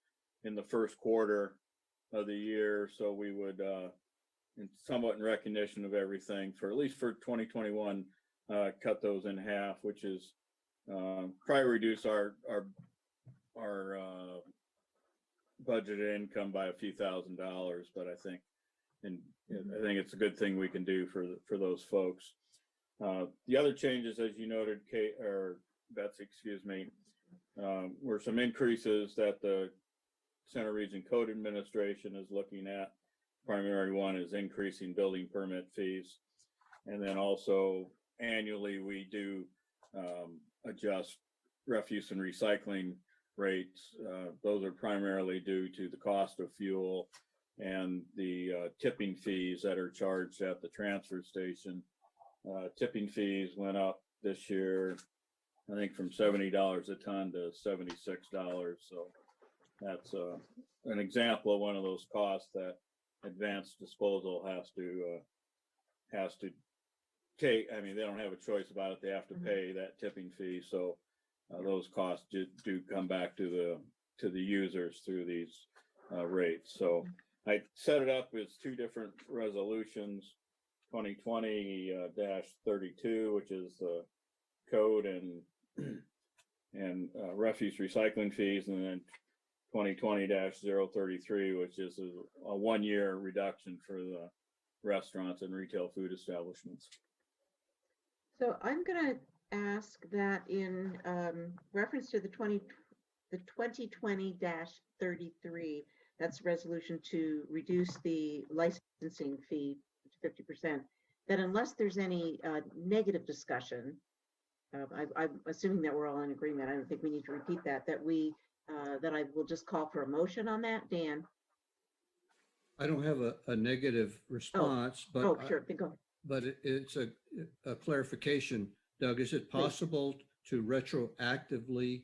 in the first quarter of the year. So we would, somewhat in recognition of everything, for at least for 2021, cut those in half, which is probably reduce our budgeted income by a few $1,000s, but I think it's a good thing we can do for those folks. The other changes, as you noted, Kate or Betsy, excuse me, were some increases that the Center Region Code Administration is looking at. Primary one is increasing building permit fees, and then also annually we do adjust refuse and recycling rates. Those are primarily due to the cost of fuel and the tipping fees that are charged at the transfer station. Tipping fees went up this year, I think from $70 a ton to $76. So that's an example of one of those costs that advanced disposal has to take. I mean, they don't have a choice about it. They have to pay that tipping fee. So those costs do come back to the users through these rates. So I set it up as two different resolutions, 2020-32, which is the code and refuse recycling fees, and then 2020-033, which is a 1-year reduction for the restaurants and retail food establishments.
So I'm going to ask that in reference to the 2020-33, that's a resolution to reduce the licensing fee to 50%, that unless there's any negative discussion, I'm assuming that we're all in agreement. I don't think we need to repeat that, that I will just call for a motion on that. Dan?
I don't have a negative response, but
Oh, sure, then go.
but it's a clarification. Doug, is it possible to retroactively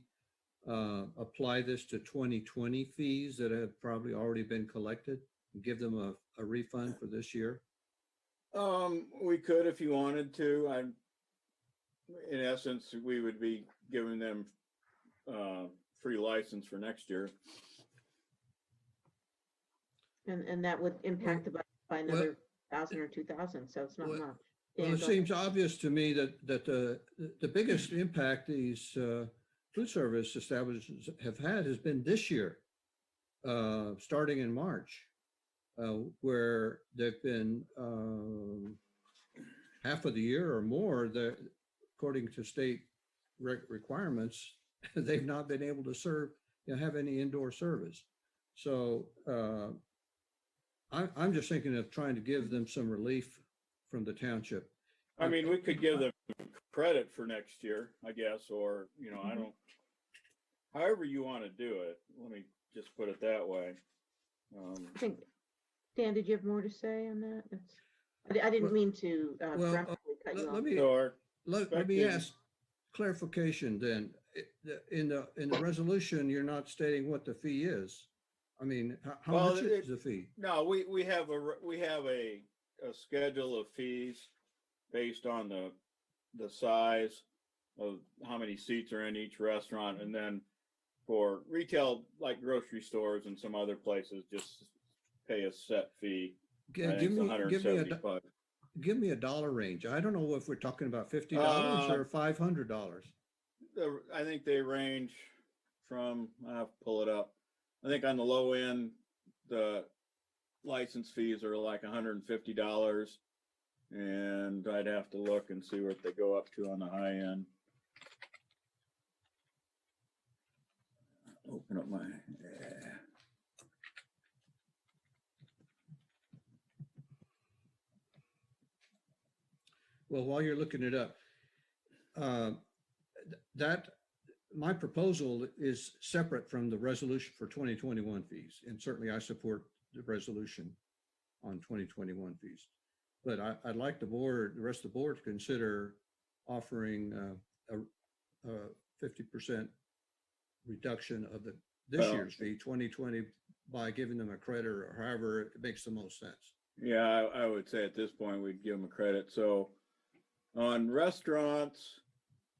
apply this to 2020 fees that have probably already been collected and give them a refund for this year?
We could if you wanted to. In essence, we would be giving them free license for next year.
And that would impact the budget by another 1,000 or 2,000, so it's not much.
Well, it seems obvious to me that the biggest impact these food service establishments have had has been this year, starting in March, where they've been half of the year or more, according to state requirements, they've not been able to serve, have any indoor service. So I'm just thinking of trying to give them some relief from the township.
I mean, we could give them credit for next year, I guess, or, I don't, however you want to do it. Let me just put it that way.
I think, Dan, did you have more to say on that? I didn't mean to abruptly cut you off.
Let me ask clarification then. In the resolution, you're not stating what the fee is. I mean, how much is the fee?
No, we have a schedule of fees based on the size of how many seats are in each restaurant, and then for retail, like grocery stores and some other places, just pay a set fee.
Give me a dollar range. I don't know if we're talking about $50 or $500.
I think they range from, I have to pull it up. I think on the low end, the license fees are like $150, and I'd have to look and see what they go up to on the high end. Open up my,
Well, while you're looking it up, my proposal is separate from the resolution for 2021 fees. And certainly I support the resolution on 2021 fees. But I'd like the rest of the board to consider offering a 50% reduction of this year's fee, 2020, by giving them a credit or however it makes the most sense.
Yeah, I would say at this point, we'd give them a credit. So on restaurants,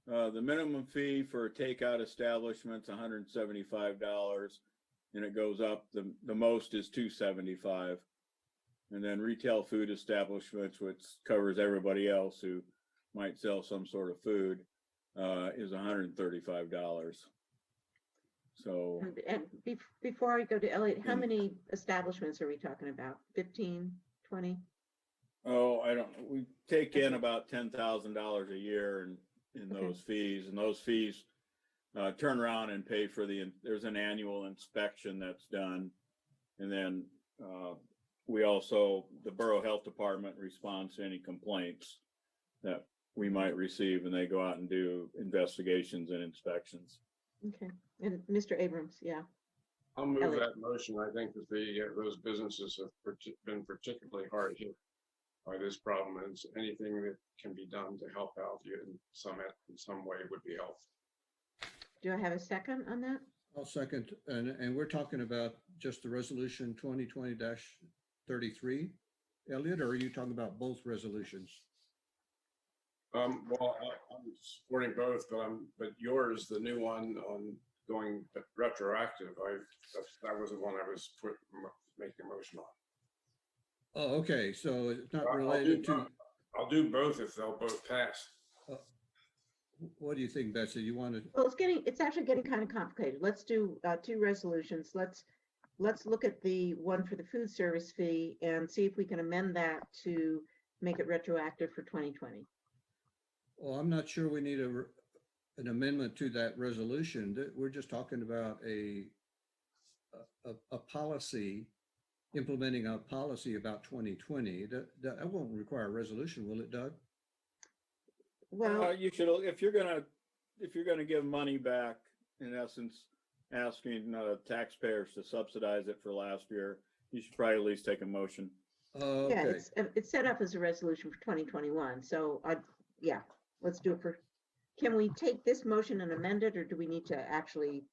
the minimum fee for a takeout establishment's $175, and it goes up. The most is $275, and then retail food establishments, which covers everybody else who might sell some sort of food, is $135. So,
and before I go to Elliot, how many establishments are we talking about? 15, 20?
Oh, I don't know. We take in about $10,000 a year in those fees, and those fees turn around and pay for there's an annual inspection that's done. And then the Borough Health Department responds to any complaints that we might receive, and they go out and do investigations and inspections.
Okay. And Mr. Abrams, yeah.
I'll move
Elliot.
that motion. I think that those businesses have been particularly hard hit by this problem, and anything that can be done to help out you in some way would be helpful.
Do I have a second on that?
I'll second. And we're talking about just the resolution 2020-33, Elliot, or are you talking about both resolutions?
Well, I'm supporting both, but yours, the new one on going retroactive, that was the one I was making a motion on.
Oh, okay, so it's not
I'll do
related to,
both. I'll do both if they'll both pass.
what do you think, Betsy? You want to,
Well, it's actually getting kind of complicated. Let's do two resolutions. Let's look at the one for the food service fee and see if we can amend that to make it retroactive for 2020.
well, I'm not sure we need an amendment to that resolution. We're just talking about a policy, implementing a policy about 2020. That won't require a resolution, will it, Doug?
Well,
You should, if you're gonna give money back, in essence, asking taxpayers to subsidize it for last year, you should probably at least take a motion.
yeah,
Okay,
it's set up as a resolution for 2021. So yeah, let's do it for, can we take this motion and amend it, or do we need to actually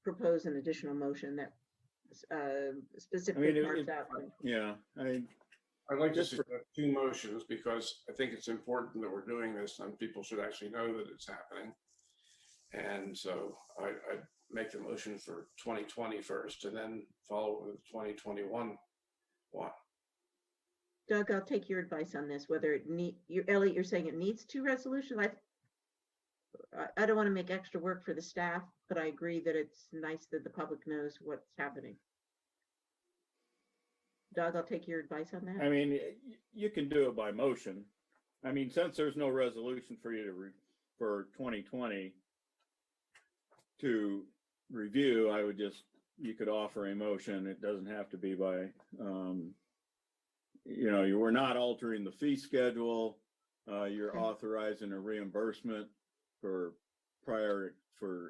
propose an additional motion that specifically marks out?
Yeah,
I'd like to
Just
suggest two motions because I think it's important that we're doing this and people should actually know that it's happening. And so I make the motion for 2020 first and then follow it with 2021 one.
Doug, I'll take your advice on this, whether it Elliot, you're saying it needs two resolutions. I don't want to make extra work for the staff, but I agree that it's nice that the public knows what's happening. Doug, I'll take your advice on that.
I mean, you can do it by motion. I mean, since there's no resolution for you for 2020 to review, I would you could offer a motion. It doesn't have to be by, you were not altering the fee schedule. You're authorizing a reimbursement for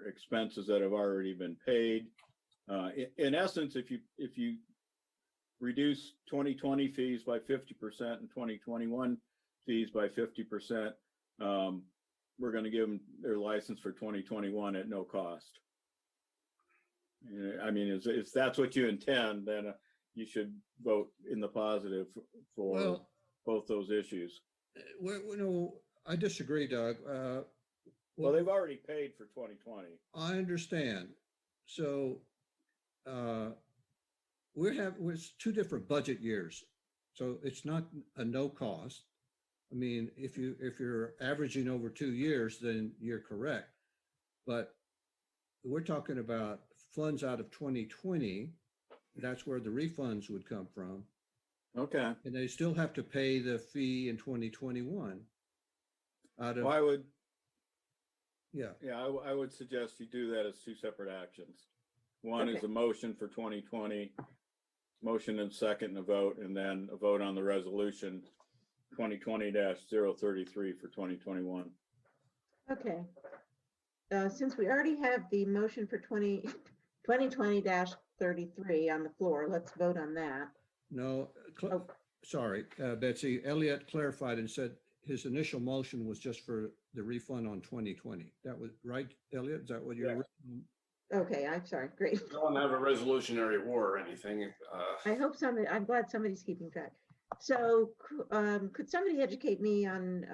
expenses that have already been paid. In essence, if you reduce 2020 fees by 50% and 2021 fees by 50%, we're going to give them their license for 2021 at no cost. I mean, if that's what you intend, then you should vote in the positive for both those issues.
I disagree, Doug.
Well, they've already paid for 2020.
I understand. So it's two different budget years. So it's not a no cost. I mean, if you're averaging over 2 years, then you're correct. But we're talking about funds out of 2020. That's where the refunds would come from.
Okay.
And they still have to pay the fee in 2021.
Well, I would
Yeah.
suggest you do that as two separate actions. One is a motion for 2020, motion and second and a vote, and then a vote on the resolution 2020-033 for 2021.
Okay. Since we already have the motion for 2020-33 on the floor, let's vote on that.
No, sorry, Betsy. Elliot clarified and said his initial motion was just for the refund on 2020. That was right, Elliot? Is that what you're?
Okay, I'm sorry. Great.
I don't have a resolutionary war or anything.
I hope I'm glad somebody's keeping track. So could somebody educate me on,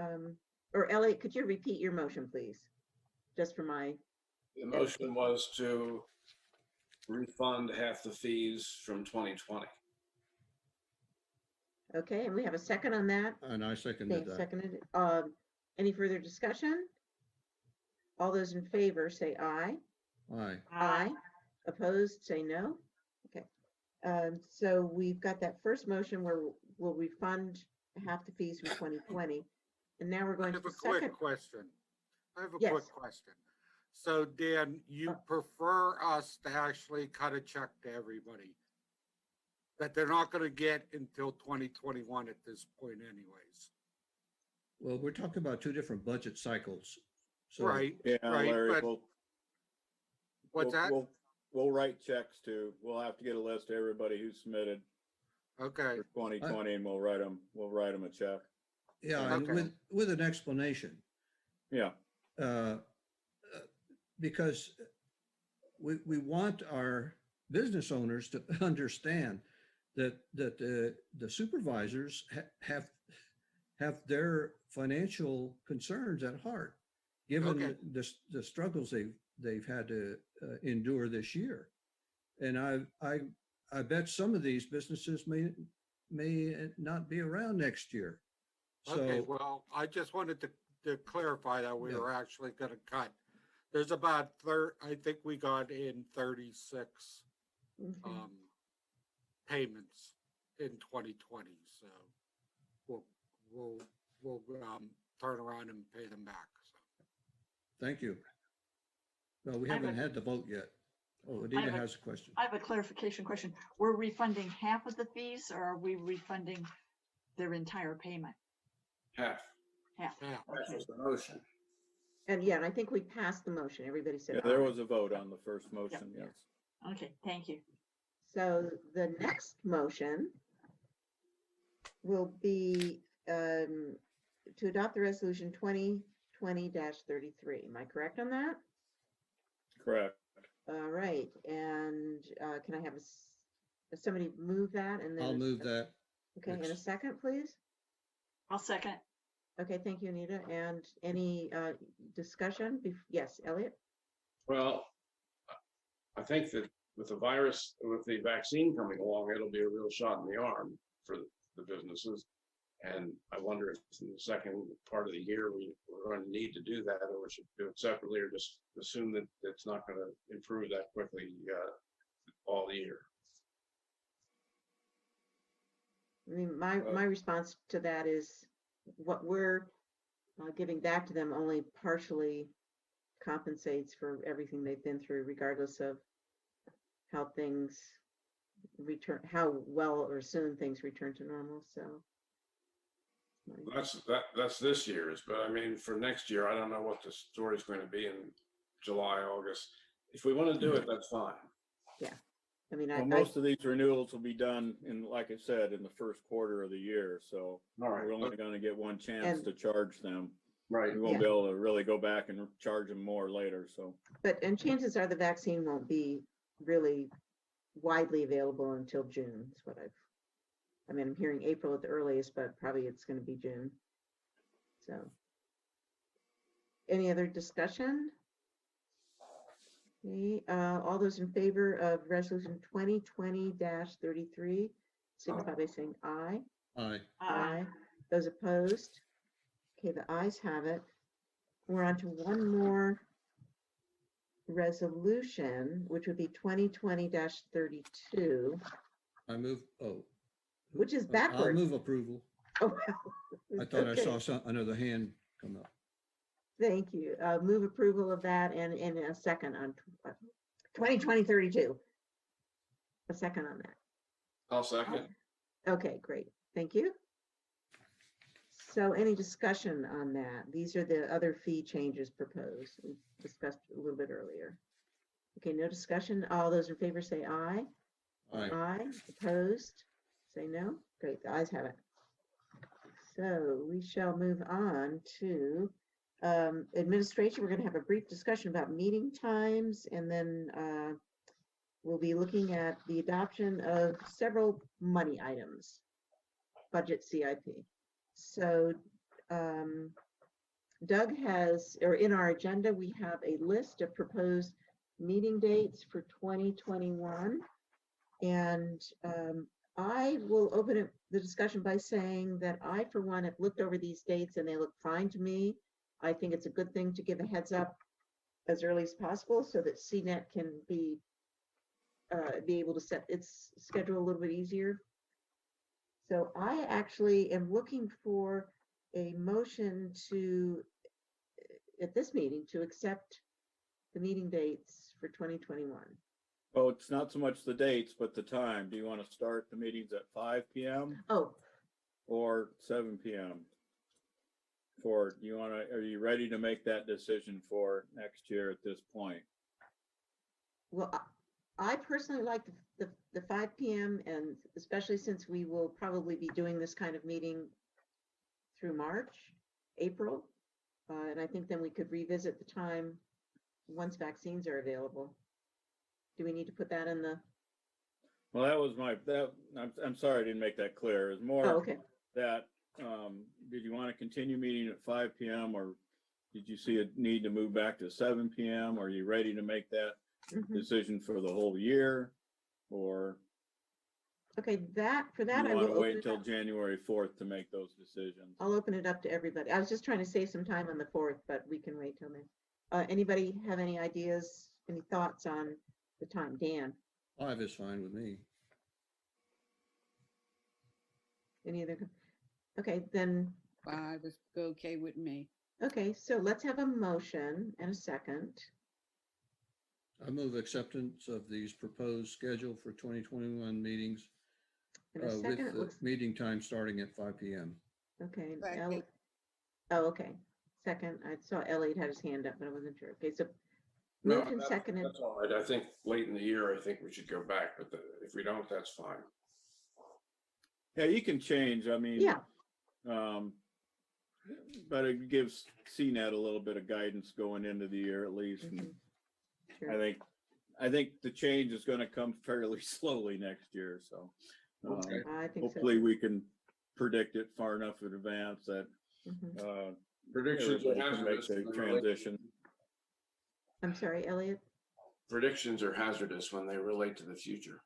or Elliot, could you repeat your motion, please? Just for my.
The motion was to refund half the fees from 2020.
Okay, and we have a second on that.
And I seconded that.
Seconded. Any further discussion? All those in favor say aye.
Aye.
Aye. Opposed, say no. Okay. So we've got that first motion where we'll refund half the fees from 2020. And now we're going to the second.
I have a quick question.
Yes.
Quick question. So Dan, you prefer us to actually cut a check to everybody that they're not going to get until 2021 at this point anyways?
Well, we're talking about two different budget cycles. So,
Right.
Yeah,
Right,
Larry,
but what's that?
We'll write checks to. We'll have to get a list of everybody who submitted
Okay.
for 2020, and we'll write them a check.
Yeah, and
Okay.
with an explanation.
Yeah.
Because we want our business owners to understand that the supervisors have their financial concerns at heart, given
Okay.
the struggles they've had to endure this year. And I bet some of these businesses may not be around next year.
Okay,
So,
well, I just wanted to clarify that we
Yeah.
were actually gonna cut. There's about I think we got in 36
Okay.
payments in 2020, so we'll turn around and pay them back. So.
thank you. No, we
I have
haven't
a-
had the vote yet. Oh,
I
Anita
have a-
has a question.
I have a clarification question. We're refunding half of the fees or are we refunding their entire payment?
Half.
Half.
Yeah.
That
Okay.
was the motion.
And yeah, and I think we passed the motion. Everybody said
Yeah, there
aye.
was a vote on the first motion, yes.
Okay, thank you.
So the next motion will be to adopt the resolution 2020-33. Am I correct on that?
Correct.
All right, and can I have somebody move that and then?
I'll move that.
Okay, and a
Next.
second, please?
I'll second.
Okay, thank you, Anita. And any discussion? Yes, Elliot?
Well, I think that with the virus, with the vaccine coming along, it'll be a real shot in the arm for the businesses. And I wonder if in the second part of the year, we're going to need to do that, or we should do it separately, or just assume that it's not going to improve that quickly all year.
I mean, my response to that is what we're giving back to them only partially compensates for everything they've been through, regardless of how things return, how well or soon things return to normal. So
That's this year's, but I mean, for next year, I don't know what the story's going to be in July, August. If we want to do it, that's fine.
yeah, I mean,
Well, most of these renewals will be done in, like I said, in the first quarter of the year. So
All right.
we're only going to get one chance
And-
to charge them.
Right.
We won't
Yeah.
be able to really go back and charge them more later. So
and chances are the vaccine won't be really widely available until June. Is what I mean, I'm hearing April at the earliest, but probably it's going to be June. So, any other discussion? Okay, all those in favor of resolution 2020-33, signify by saying aye.
Aye.
Aye. Those opposed? Okay, the ayes have it. We're on to one more resolution, which would be 2020-32,
I move, oh.
which is
I'll
backwards.
move approval.
Oh, well.
I thought I
Okay.
saw another hand come up.
Thank you. Move approval of that and a second on 2020-32. A second on that.
I'll second.
Okay, great. Thank you. So any discussion on that? These are the other fee changes proposed. We discussed a little bit earlier. Okay, no discussion. All those in favor say aye.
Aye.
Aye. Opposed? Say no. Great, the ayes have it. So we shall move on to administration. We're going to have a brief discussion about meeting times, and then we'll be looking at the adoption of several money items, budget CIP. So Doug has, or in our agenda, we have a list of proposed meeting dates for 2021. And I will open up the discussion by saying that I, for one, have looked over these dates and they look fine to me. I think it's a good thing to give a heads up as early as possible so that CNET can be able to set its schedule a little bit easier. So I actually am looking for a motion to, at this meeting, to accept the meeting dates for 2021.
oh, it's not so much the dates, but the time. Do you want to start the meetings at 5 p.m.
Oh,
or 7 p.m.? Are you ready to make that decision for next year at this point?
well, I personally like the 5 p.m. and especially since we will probably be doing this kind of meeting through March, April. And I think then we could revisit the time once vaccines are available. Do we need to put that in the?
Well, that was I'm sorry I didn't make that clear. It's more
Oh, okay.
that, did you want to continue meeting at 5 p.m. or did you see a need to move back to 7 PM? Are you ready to make that
Mhm.
decision for the whole year? Or
Okay, for that,
you
I
want
will
to wait
open it
until
up.
January 4th to make those decisions?
I'll open it up to everybody. I was just trying to save some time on the 4th, but we can wait till then. Anybody have any ideas, any thoughts on the time? Dan,
5 is fine with me.
any other? Okay, then,
5 is okay with me.
okay, so let's have a motion and a second.
I move acceptance of these proposed schedule for 2021 meetings
And a
with
second, it
the
looks,
meeting time starting at 5 PM.
okay.
Second.
Oh, okay. Second, I saw Elliot had his hand up, but I wasn't sure. Okay, so
No,
moved and seconded.
That's all right. I think late in the year, I think we should go back, but if we don't, that's fine.
Yeah, you can change. I mean,
Yeah,
but it gives CNET a little bit of guidance going into the year at least. And
mhm, sure.
I think the change is going to come fairly slowly next year. So
Okay.
I think so.
hopefully we can predict it far enough in advance that
Mhm.
Predictions are
everybody can make
hazardous.
the
when they relate-
transition.
I'm sorry, Elliot?
Predictions are hazardous when they relate to the future.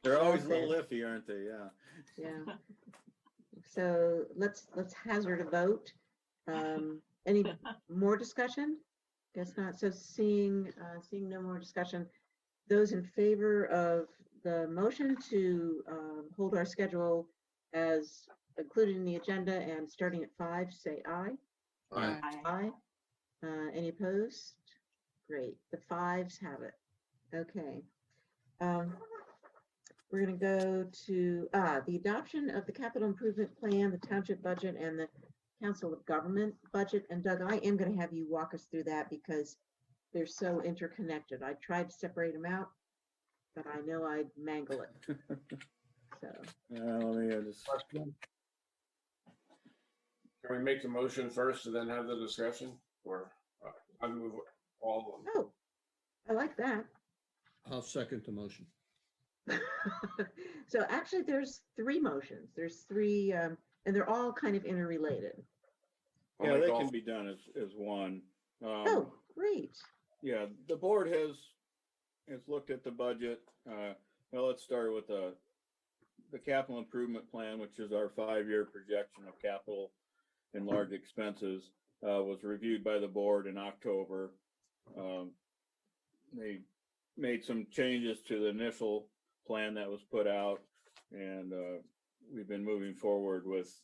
They're always a little iffy, aren't they? Yeah.
Yeah. So let's hazard a vote. Any more discussion? Guess not. So seeing no more discussion, those in favor of the motion to hold our schedule as included in the agenda and starting at 5, say aye.
Aye.
Aye. Any opposed? Great. The 5s have it. Okay. We're going to go to the adoption of the capital improvement plan, the township budget, and the council of government budget. And Doug, I am going to have you walk us through that because they're so interconnected. I tried to separate them out, but I know I'd mangle it. So,
Let me just.
Can we make the motion first and then have the discussion? Or I move all of them?
oh, I like that.
I'll second the motion.
So actually, there's 3 motions. There's 3, and they're all kind of interrelated.
I'll
Yeah,
make
they
all-
can be done as one.
Oh, great.
Yeah, the board has looked at the budget. Well, let's start with the capital improvement plan, which is our 5-year projection of capital and large expenses, was reviewed by the board in October. They made some changes to the initial plan that was put out, and we've been moving forward with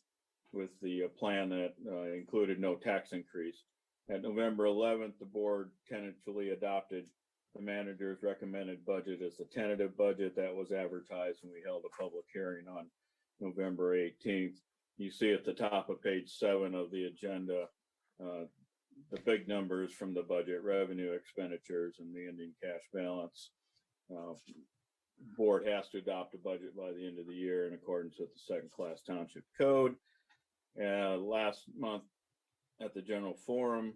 the plan that included no tax increase. At November 11th, the board tentatively adopted the manager's recommended budget as the tentative budget that was advertised, and we held a public hearing on November 18th. You see at the top of page 7 of the agenda, the big numbers from the budget, revenue, expenditures, and the ending cash balance. Board has to adopt a budget by the end of the year in accordance with the second-class township code. Last month at the general forum,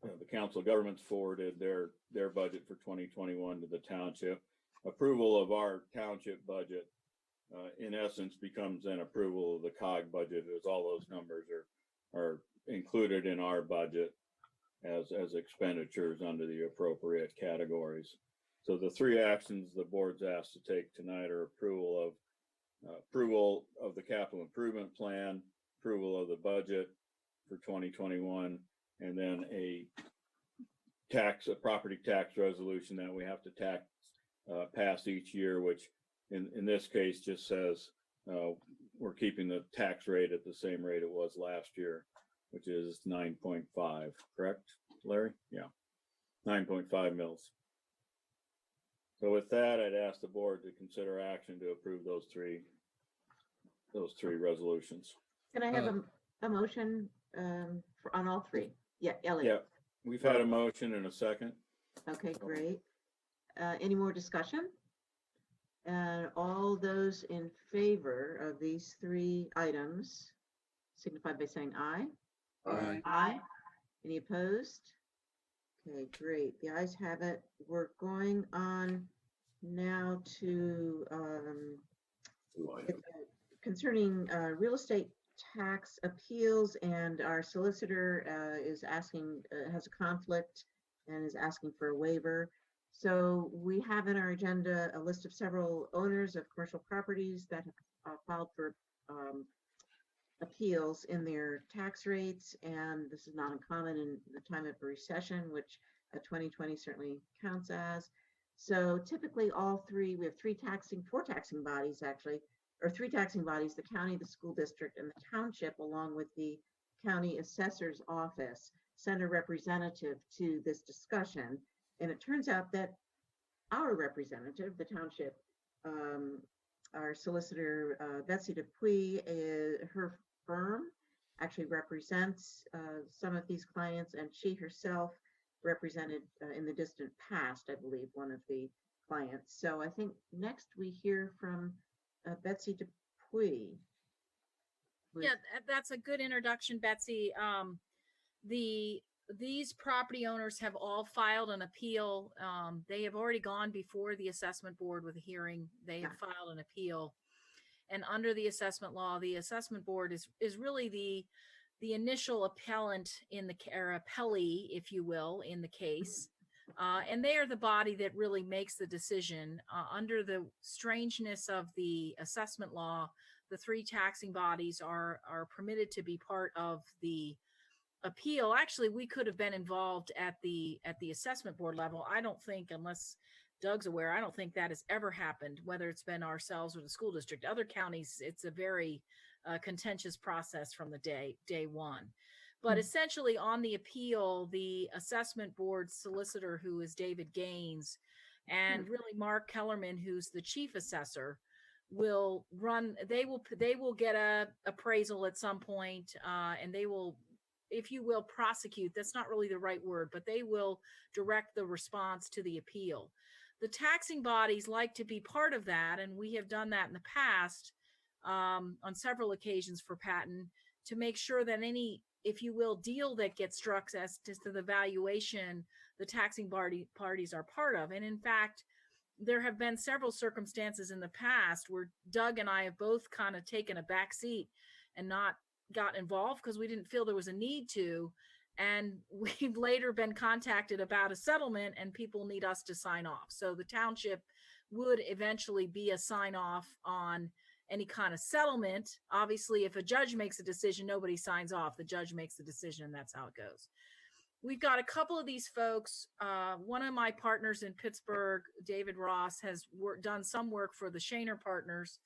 the council of governments forwarded their budget for 2021 to the township. Approval of our township budget, in essence, becomes an approval of the COG budget, as all those numbers are included in our budget as expenditures under the appropriate categories. So the 3 actions the board's asked to take tonight are approval of the capital improvement plan, approval of the budget for 2021, and then a property tax resolution that we have to pass each year, which in this case just says we're keeping the tax rate at the same rate it was last year, which is 9.5, correct, Larry? Yeah, 9.5 mils. So with that, I'd ask the board to consider action to approve those three resolutions.
Can I have a motion on all 3? Yeah, Elliot.
Yeah, we've had a motion and a second.
Okay, great. Any more discussion? And all those in favor of these 3 items signify by saying aye.
Aye.
Aye. Any opposed? Okay, great. The ayes have it. We're going on now to concerning real estate tax appeals, and our solicitor is asking, has a conflict and is asking for a waiver. So we have in our agenda a list of several owners of commercial properties that have filed for appeals in their tax rates, and this is not uncommon in the time of a recession, which 2020 certainly counts as. So typically we have four taxing bodies actually, or three taxing bodies: the county, the school district, and the township, along with the county assessor's office, send a representative to this discussion. And it turns out that our representative, the township, our solicitor, Betsy Dupuy, her firm actually represents some of these clients, and she herself represented in the distant past, I believe, one of the clients. So I think next we hear from Betsy Dupuy.
Yeah, that's a good introduction, Betsy. These property owners have all filed an appeal. They have already gone before the assessment board with a hearing. They have filed an appeal. And under the assessment law, the assessment board is really the initial appellant in the, or appellee, if you will, in the case. And they are the body that really makes the decision. Under the strangeness of the assessment law, the three taxing bodies are permitted to be part of the appeal. Actually, we could have been involved at the assessment board level. I don't think, unless Doug's aware, I don't think that has ever happened, whether it's been ourselves or the school district. Other counties, it's a very contentious process from the day one. But essentially on the appeal, the assessment board solicitor, who is David Gaines, and really Mark Kellerman, who's the chief assessor, will run, they will get a appraisal at some point, and they will, if you will, prosecute. That's not really the right word, but they will direct the response to the appeal. The taxing bodies like to be part of that, and we have done that in the past on several occasions for Patton, to make sure that any, if you will, deal that gets struck as to the valuation, the taxing parties are part of. And in fact, there have been several circumstances in the past where Doug and I have both kind of taken a back seat and not got involved because we didn't feel there was a need to. And we've later been contacted about a settlement and people need us to sign off. So the township would eventually be a sign off on any kind of settlement. Obviously, if a judge makes a decision, nobody signs off. The judge makes the decision, and that's how it goes. We've got a couple of these folks. One of my partners in Pittsburgh, David Ross, has done some work for the Shaner Partners.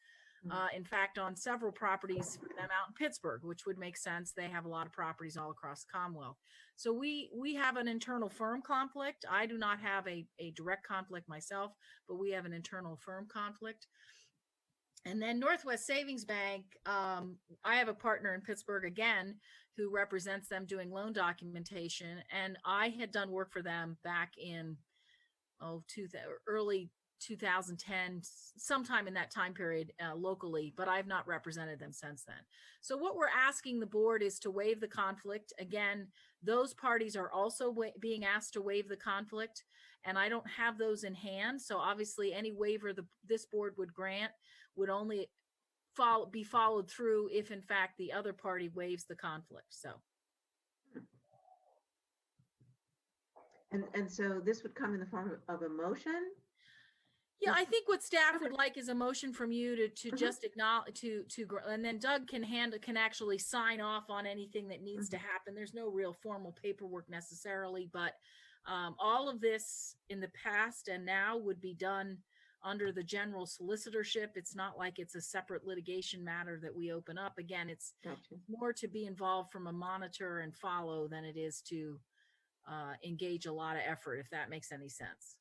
In fact, on several properties for them out in Pittsburgh, which would make sense. They have a lot of properties all across the Commonwealth. So we have an internal firm conflict. I do not have a direct conflict myself, but we have an internal firm conflict. And then Northwest Savings Bank, I have a partner in Pittsburgh again who represents them doing loan documentation. And I had done work for them back in early 2010, sometime in that time period locally, but I've not represented them since then. So what we're asking the board is to waive the conflict. Again, those parties are also being asked to waive the conflict, and I don't have those in hand. So obviously any waiver this board would grant would only be followed through if in fact the other party waives the conflict. So.
And so this would come in the form of a motion?
Yeah, I think what staff would like is a motion from you to just acknowledge and then Doug can actually sign off on anything that needs to happen. There's no real formal paperwork necessarily, but all of this in the past and now would be done under the general solicitorship. It's not like it's a separate litigation matter that we open up. Again, it's more to be involved from a monitor and follow than it is to engage a lot of effort, if that makes any sense.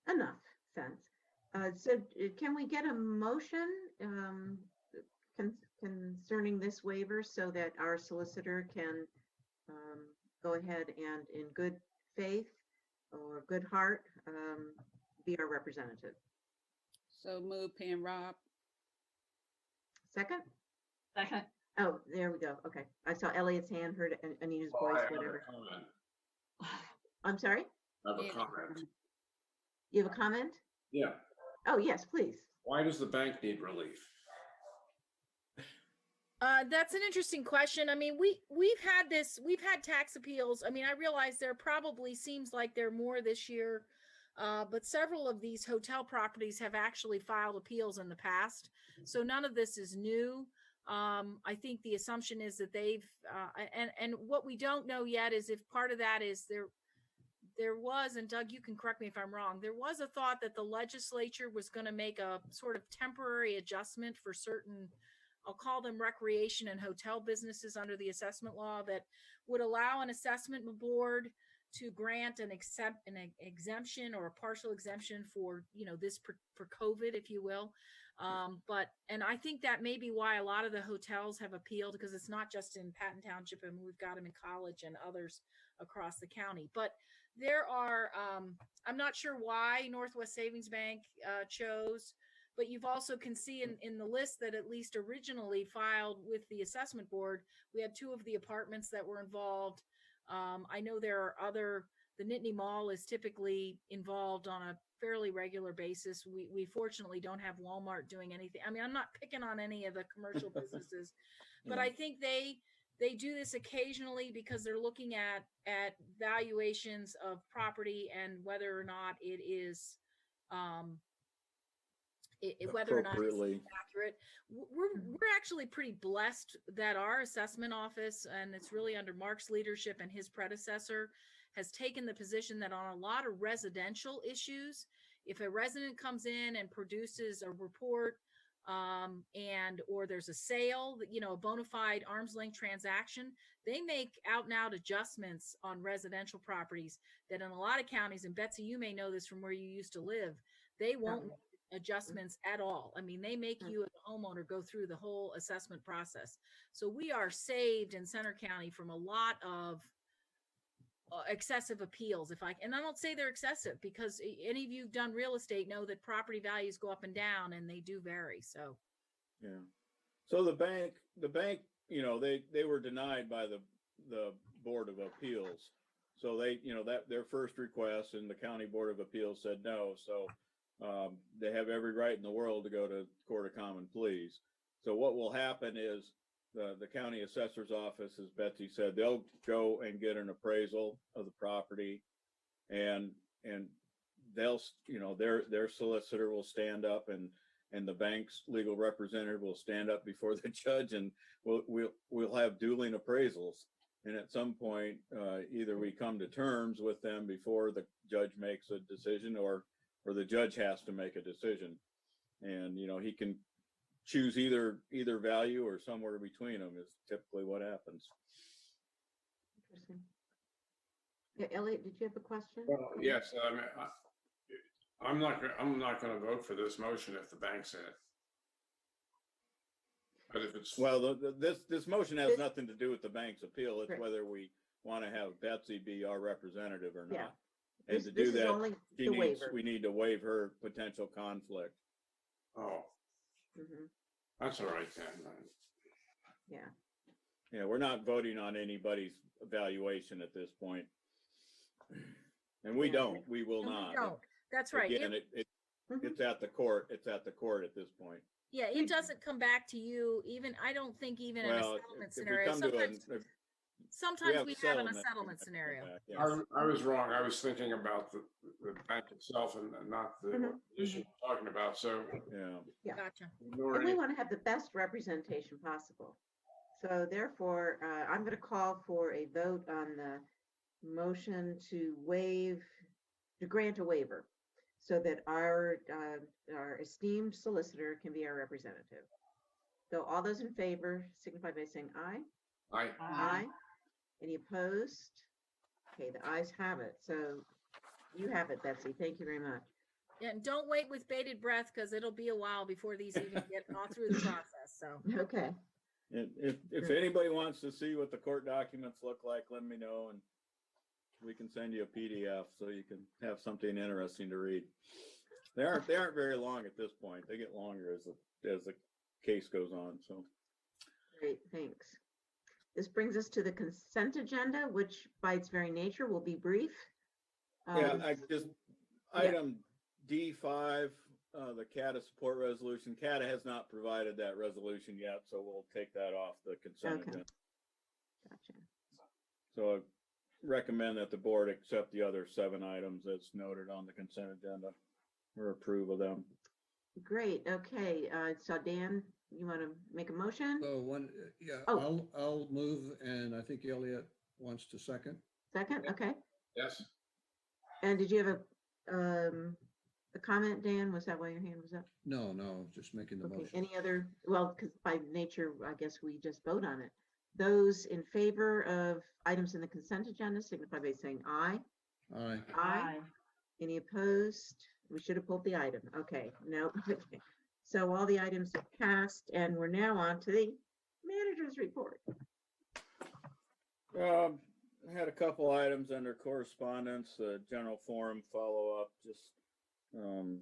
Enough sense. So can we get a motion concerning this waiver so that our solicitor can go ahead and in good faith or good heart be our representative?
So move, Pam Rob.
Second?
Second.
Oh, there we go. Okay. I saw Elliot's hand, heard Anita's voice, whatever. I'm sorry?
I have a comment.
You have a comment?
Yeah.
Oh, yes, please.
Why does the bank need relief?
That's an interesting question. I mean, we've had tax appeals. I mean, I realize there probably seems like there are more this year, but several of these hotel properties have actually filed appeals in the past. So none of this is new. I think the assumption is that they've, and what we don't know yet is if part of that is there was, and Doug, you can correct me if I'm wrong, there was a thought that the legislature was going to make a sort of temporary adjustment for certain, I'll call them recreation and hotel businesses under the assessment law, that would allow an assessment board to grant an exemption or a partial exemption for, this for COVID, if you will. And I think that may be why a lot of the hotels have appealed, because it's not just in Patton Township, and we've got them in College and others across the county. But there are, I'm not sure why Northwest Savings Bank chose, but you've also can see in the list that at least originally filed with the assessment board, we had 2 of the apartments that were involved. I know there are the Nittany Mall is typically involved on a fairly regular basis. We fortunately don't have Walmart doing anything. I mean, I'm not picking on any of the commercial businesses, but I think they do this occasionally because they're looking at valuations of property and whether or not it is, whether or not it's accurate. We're actually pretty blessed that our assessment office, and it's really under Mark's leadership and his predecessor, has taken the position that on a lot of residential issues, if a resident comes in and produces a report or there's a sale, a bona fide arm's length transaction, they make out and out adjustments on residential properties that in a lot of counties, and Betsy, you may know this from where you used to live, they won't make adjustments at all. I mean, they make you as a homeowner go through the whole assessment process. So we are saved in Center County from a lot of excessive appeals. And I don't say they're excessive, because any of you who've done real estate know that property values go up and down, and they do vary. So
yeah. So the bank, they were denied by the Board of Appeals. So they, that their first request, and the County Board of Appeals said no. So they have every right in the world to go to Court of Common Pleas. So what will happen is the county assessor's office, as Betsy said, they'll go and get an appraisal of the property, and they'll, their solicitor will stand up, and the bank's legal representative will stand up before the judge, and we'll have dueling appraisals. And at some point, either we come to terms with them before the judge makes a decision, or the judge has to make a decision. And, he can choose either value or somewhere between them is typically what happens.
Interesting. Yeah, Elliot, did you have a question?
Well, yes. I mean, I'm not going to vote for this motion if the bank's in it. But if it's
this motion has nothing to do with the bank's appeal. It's whether we want to have Betsy be our representative or not.
Yeah.
And to do that, we need to waive her potential conflict.
Oh, that's all right then.
Yeah.
Yeah, we're not voting on anybody's evaluation at this point. And we will not.
We don't. That's right.
Again, it's at the court. It's at the court at this point.
Yeah, it doesn't come back to you. I don't think even in a settlement scenario. Sometimes we have in a settlement scenario.
Yes.
I was wrong. I was thinking about the bank itself and not the issue we're talking about. So
yeah,
gotcha.
And we want to have the best representation possible. So therefore, I'm going to call for a vote on the motion to grant a waiver, so that our esteemed solicitor can be our representative. So all those in favor signify by saying aye.
Aye.
Aye. Any opposed? Okay, the ayes have it. So you have it, Betsy. Thank you very much.
Yeah, and don't wait with bated breath, because it'll be a while before these even get all through the process. So
okay.
If anybody wants to see what the court documents look like, let me know, and we can send you a PDF so you can have something interesting to read. They aren't very long at this point. They get longer as the case goes on. So
great, thanks. This brings us to the consent agenda, which by its very nature will be brief.
Item D5, the CATA support resolution. CATA has not provided that resolution yet, so we'll take that off the consent
Okay.
agenda.
Gotcha.
So I recommend that the board accept the other 7 items as noted on the consent agenda or approve of them.
Great. Okay. So Dan, you want to make a motion?
So yeah,
Oh.
I'll move, and I think Elliot wants to second.
Second? Okay.
Yes.
And did you have a comment, Dan? Was that why your hand was up?
No, just making the
Okay.
motion.
Any other? Well, because by nature, I guess we just vote on it. Those in favor of items in the consent agenda signify by saying aye.
Aye.
Aye. Any opposed? We should have pulled the item. Okay, no. Okay. So all the items have passed, and we're now on to the manager's report.
I had a couple items under correspondence, general forum follow-up, just, I don't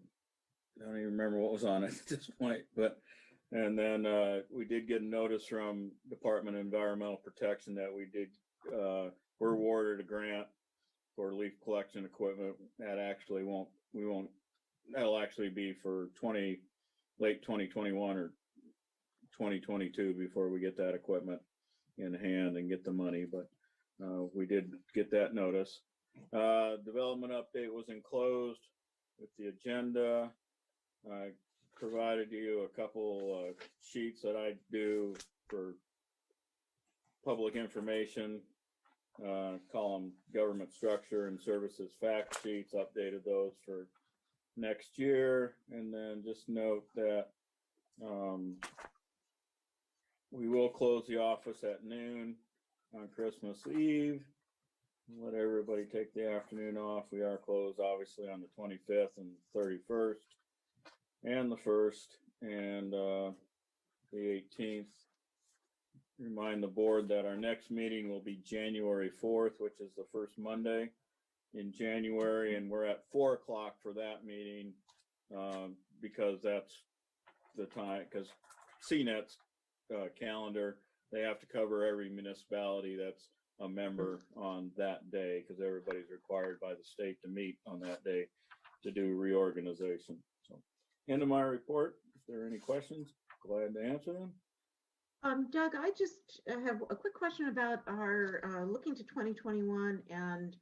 even remember what was on it at this point, but, and then we did get a notice from Department of Environmental Protection that we're awarded a grant for leaf collection equipment. That actually that'll actually be for late 2021 or 2022 before we get that equipment in hand and get the money, but we did get that notice. Development update was enclosed with the agenda. I provided you a couple sheets that I do for public information, call them government structure and services fact sheets, updated those for next year. And then just note that we will close the office at noon on Christmas Eve. Let everybody take the afternoon off. We are closed obviously on the 25th and 31st and the 1st and the 18th. Remind the board that our next meeting will be January 4th, which is the first Monday in January, and we're at 4 o'clock for that meeting because that's the time, because CNET's calendar, they have to cover every municipality that's a member on that day because everybody's required by the state to meet on that day to do reorganization. So, end of my report. If there are any questions, glad to answer them.
Doug, I just have a quick question about our looking to 2021 and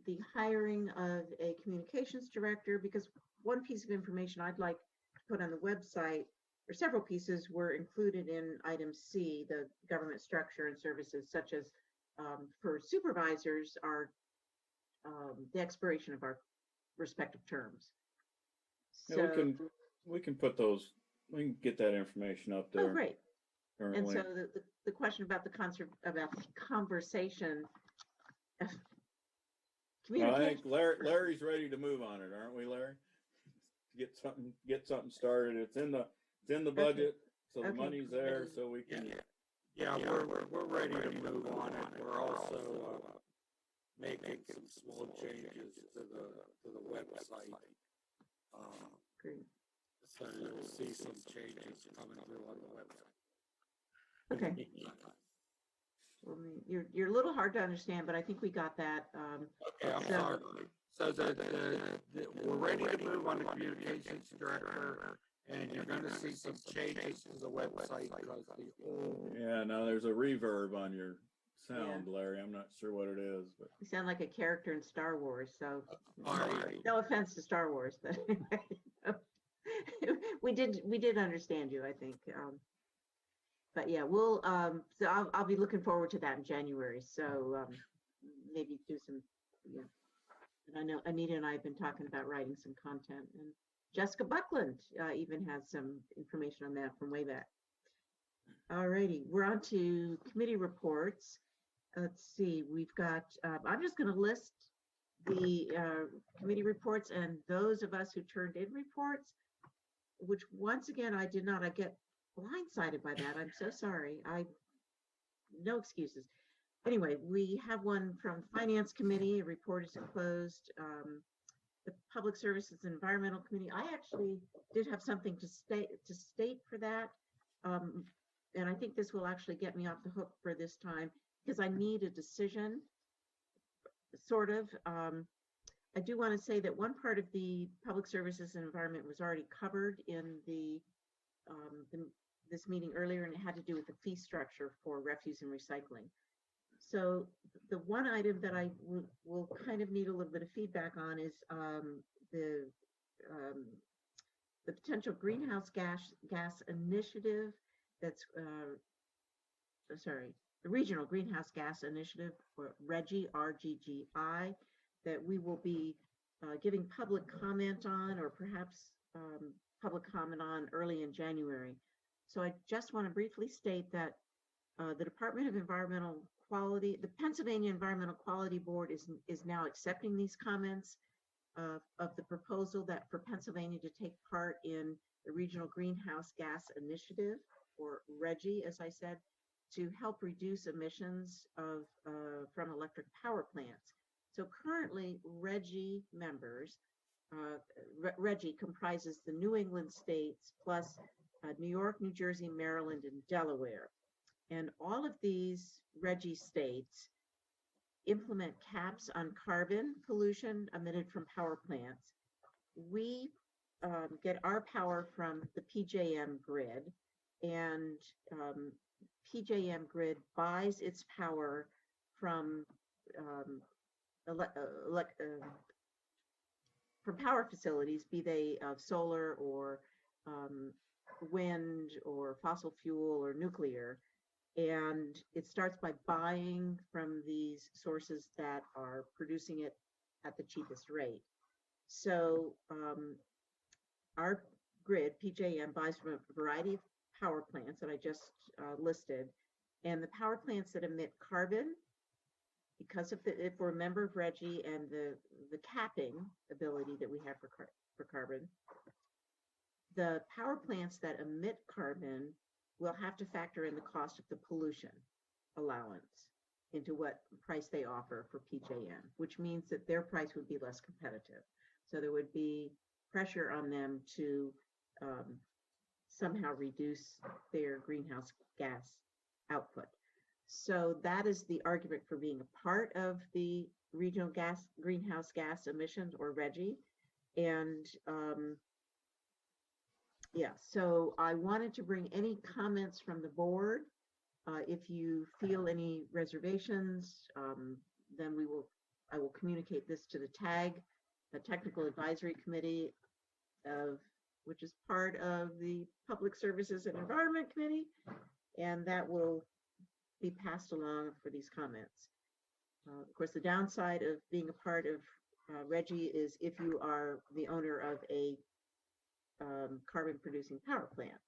the hiring of a communications director, because one piece of information I'd like to put on the website, or several pieces, were included in item C, the government structure and services, such as for supervisors, the expiration of our respective terms. So,
Yeah, we can put those, we can get that information up there.
Oh, great.
Currently.
And so the question about the conversation.
Well, I think Larry's ready to move on it, aren't we, Larry? Get something started. It's in the budget, so the money's there, so we can.
Yeah, we're ready to move on it. We're also making some small changes to the website.
Great.
So you'll see some changes coming through on the website.
Okay. Well, you're a little hard to understand, but I think we got that.
Okay, I'm sorry. So we're ready to move on to communications director, and you're going to see some changes to the website because the old.
Yeah, now there's a reverb on your sound, Larry. I'm not sure what it is, but
You sound like a character in Star Wars. So,
Right.
no offense to Star Wars, but we did understand you, I think. But yeah, we'll so I'll be looking forward to that in January. So maybe do some, yeah. And I know Anita and I have been talking about writing some content, and Jessica Buckland even has some information on that from way back. All righty, we're on to committee reports. Let's see, we've got, I'm just going to list the committee reports and those of us who turned in reports, which once again, I did not. I get blindsided by that. I'm so sorry. No excuses. Anyway, we have one from Finance Committee. A report is enclosed. The Public Services and Environmental Committee. I actually did have something to state for that, and I think this will actually get me off the hook for this time because I need a decision. Sort of. I do want to say that one part of the public services and environment was already covered in this meeting earlier, and it had to do with the fee structure for refuse and recycling. So the one item that I will kind of need a little bit of feedback on is the potential greenhouse gas initiative that's the Regional Greenhouse Gas Initiative, or RGGI, RGGI, that we will be giving public comment on, or perhaps public comment on early in January. So I just want to briefly state that the Department of Environmental Quality, the Pennsylvania Environmental Quality Board is now accepting these comments of the proposal that for Pennsylvania to take part in the Regional Greenhouse Gas Initiative, or RGGI, as I said, to help reduce emissions from electric power plants. So currently, RGGI members, RGGI comprises the New England states plus New York, New Jersey, Maryland, and Delaware. And all of these RGGI states implement caps on carbon pollution emitted from power plants. We get our power from the PJM grid, and PJM grid buys its power from power facilities, be they solar or wind or fossil fuel or nuclear. And it starts by buying from these sources that are producing it at the cheapest rate. So our grid, PJM, buys from a variety of power plants that I just listed, and the power plants that emit carbon, because if we're a member of RGGI and the capping ability that we have for carbon, the power plants that emit carbon will have to factor in the cost of the pollution allowance into what price they offer for PJM, which means that their price would be less competitive. So there would be pressure on them to somehow reduce their greenhouse gas output. So that is the argument for being a part of the Regional Greenhouse Gas Emissions, or RGGI. And yeah, so I wanted to bring any comments from the board. If you feel any reservations, then I will communicate this to the TAG, the Technical Advisory Committee, which is part of the Public Services and Environment Committee, and that will be passed along for these comments. Of course, the downside of being a part of RGGI is if you are the owner of a carbon producing power plant,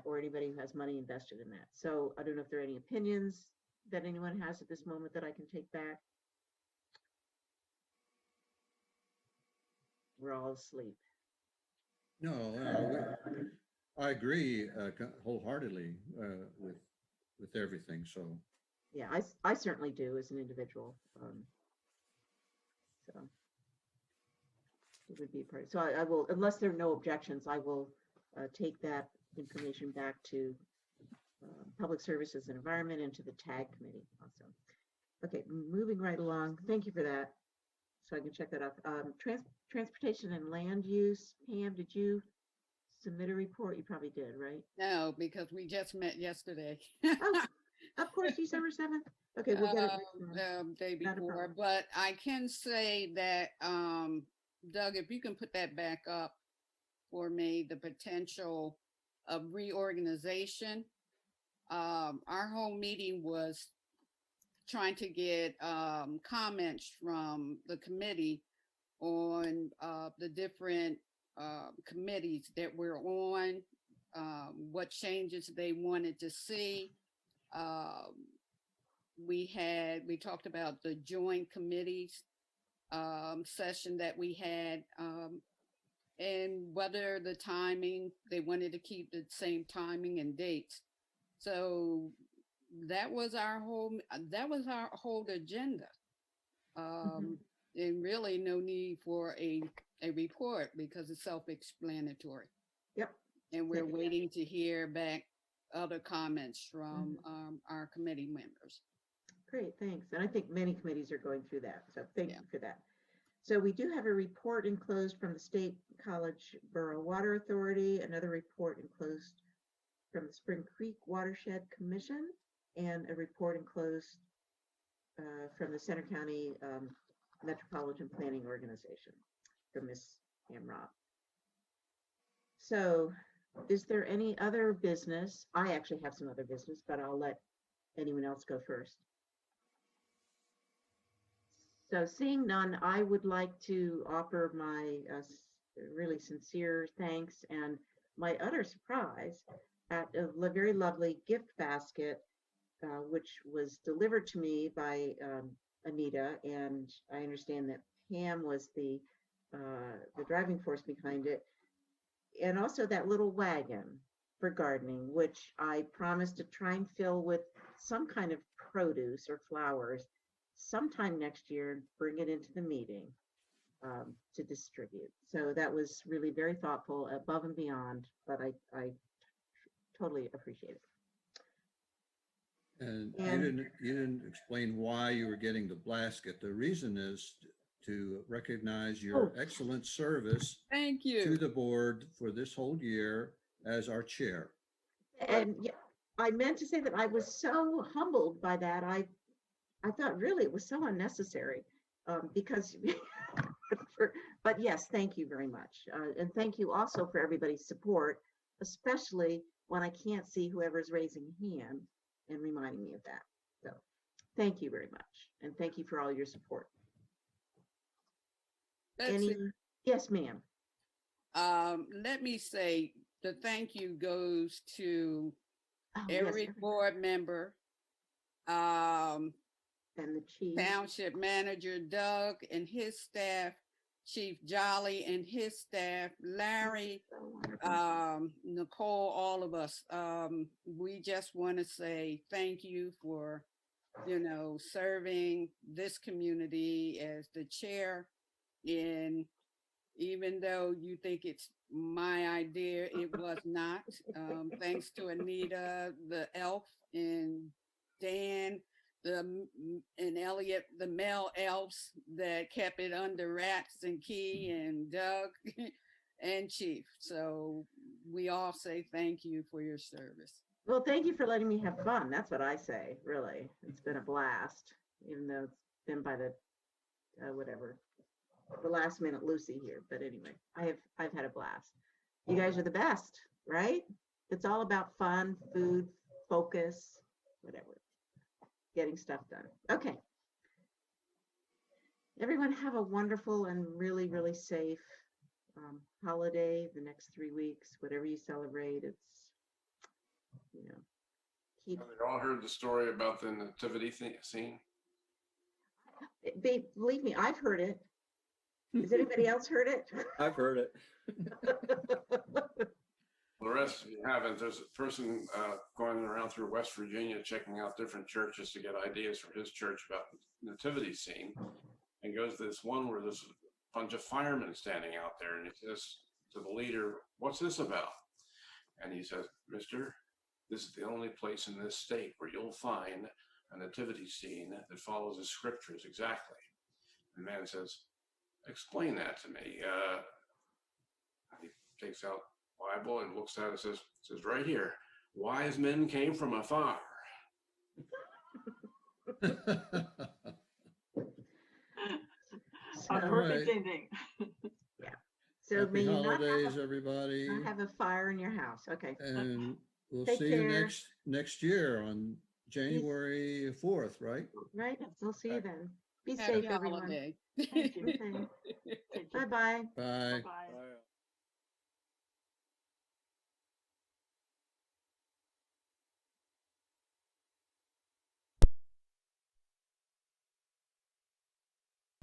or anybody who has money invested in that. So I don't know if there are any opinions that anyone has at this moment that I can take back. We're all asleep.
No, I agree wholeheartedly with everything. So
yeah, I certainly do as an individual. So it would be a part. So I will, unless there are no objections, I will take that information back to Public Services and Environment and to the TAG committee also. Okay, moving right along. Thank you for that. So I can check that off. Transportation and land use. Pam, did you submit a report? You probably did, right?
No, because we just met yesterday.
Oh, of course, December 7th. Okay, we'll get it
the day before. But I can say that, Doug, if you can put that back up for me, the potential of reorganization. Our whole meeting was trying to get comments from the committee on the different committees that we're on, what changes they wanted to see. We talked about the joint committees session that we had, and whether the timing, they wanted to keep the same timing and dates. So that was our whole agenda. And really no need for a report because it's self-explanatory.
Yep.
And we're waiting to hear back other comments from our committee members.
Great, thanks. And I think many committees are going through that. So thank you for that. So we do have a report enclosed from the State College Borough Water Authority, another report enclosed from the Spring Creek Watershed Commission, and a report enclosed from the Center County Metropolitan Planning Organization from Ms. Hamrock. So is there any other business? I actually have some other business, but I'll let anyone else go first. So seeing none, I would like to offer my really sincere thanks and my utter surprise at a very lovely gift basket, which was delivered to me by Anita, and I understand that Pam was the driving force behind it, and also that little wagon for gardening, which I promised to try and fill with some kind of produce or flowers sometime next year and bring it into the meeting to distribute. So that was really very thoughtful, above and beyond, but I totally appreciate it.
And
And-
you didn't explain why you were getting the basket. The reason is to recognize your excellent service
Thank
to
you.
the board for this whole year as our chair.
And yeah, I meant to say that I was so humbled by that. I thought really it was so unnecessary because, but yes, thank you very much. And thank you also for everybody's support, especially when I can't see whoever's raising a hand and reminding me of that. So thank you very much. And thank you for all your support.
Betsy,
Yes, ma'am.
let me say the thank you goes to
Oh, yes,
every board member,
and the chief.
Township Manager Doug and his staff, Chief Jolly and his staff, Larry,
So wonderful.
Nicole, all of us. We just want to say thank you for, serving this community as the chair. And even though you think it's my idea, it was not. Thanks to Anita, the elf, and Dan, and Elliot, the male elves that kept it under wraps, and Key and Doug and Chief. So we all say thank you for your service.
Well, thank you for letting me have fun. That's what I say, really. It's been a blast, even though it's been by the, whatever, the last minute Lucy here. But anyway, I've had a blast. You guys are the best, right? It's all about fun, food, focus, whatever. Getting stuff done. Okay. Everyone have a wonderful and really, really safe holiday, the next 3 weeks, whatever you celebrate. It's, keep.
Have you all heard the story about the nativity scene?
Believe me, I've heard it. Has anybody else heard it?
I've heard it.
The rest of you haven't. There's a person going around through West Virginia checking out different churches to get ideas for his church about the nativity scene, and goes to this one where there's a bunch of firemen standing out there, and he says to the leader, "What's this about?" And he says, "Mister, this is the only place in this state where you'll find a nativity scene that follows the scriptures exactly." And the man says, "Explain that to me." He takes out Bible and looks at it and says right here, "Wise men came from afar."
A perfect
right.
ending.
Yeah. So may
Happy
you not
holidays, everybody.
not have a fire in your house. Okay.
And we'll
Take
see you
care.
next year on January 4th, right?
Right. We'll see you then. Be
Happy
safe, everyone.
holiday.
Thank you.
Okay. Bye-bye.
Bye.
Bye.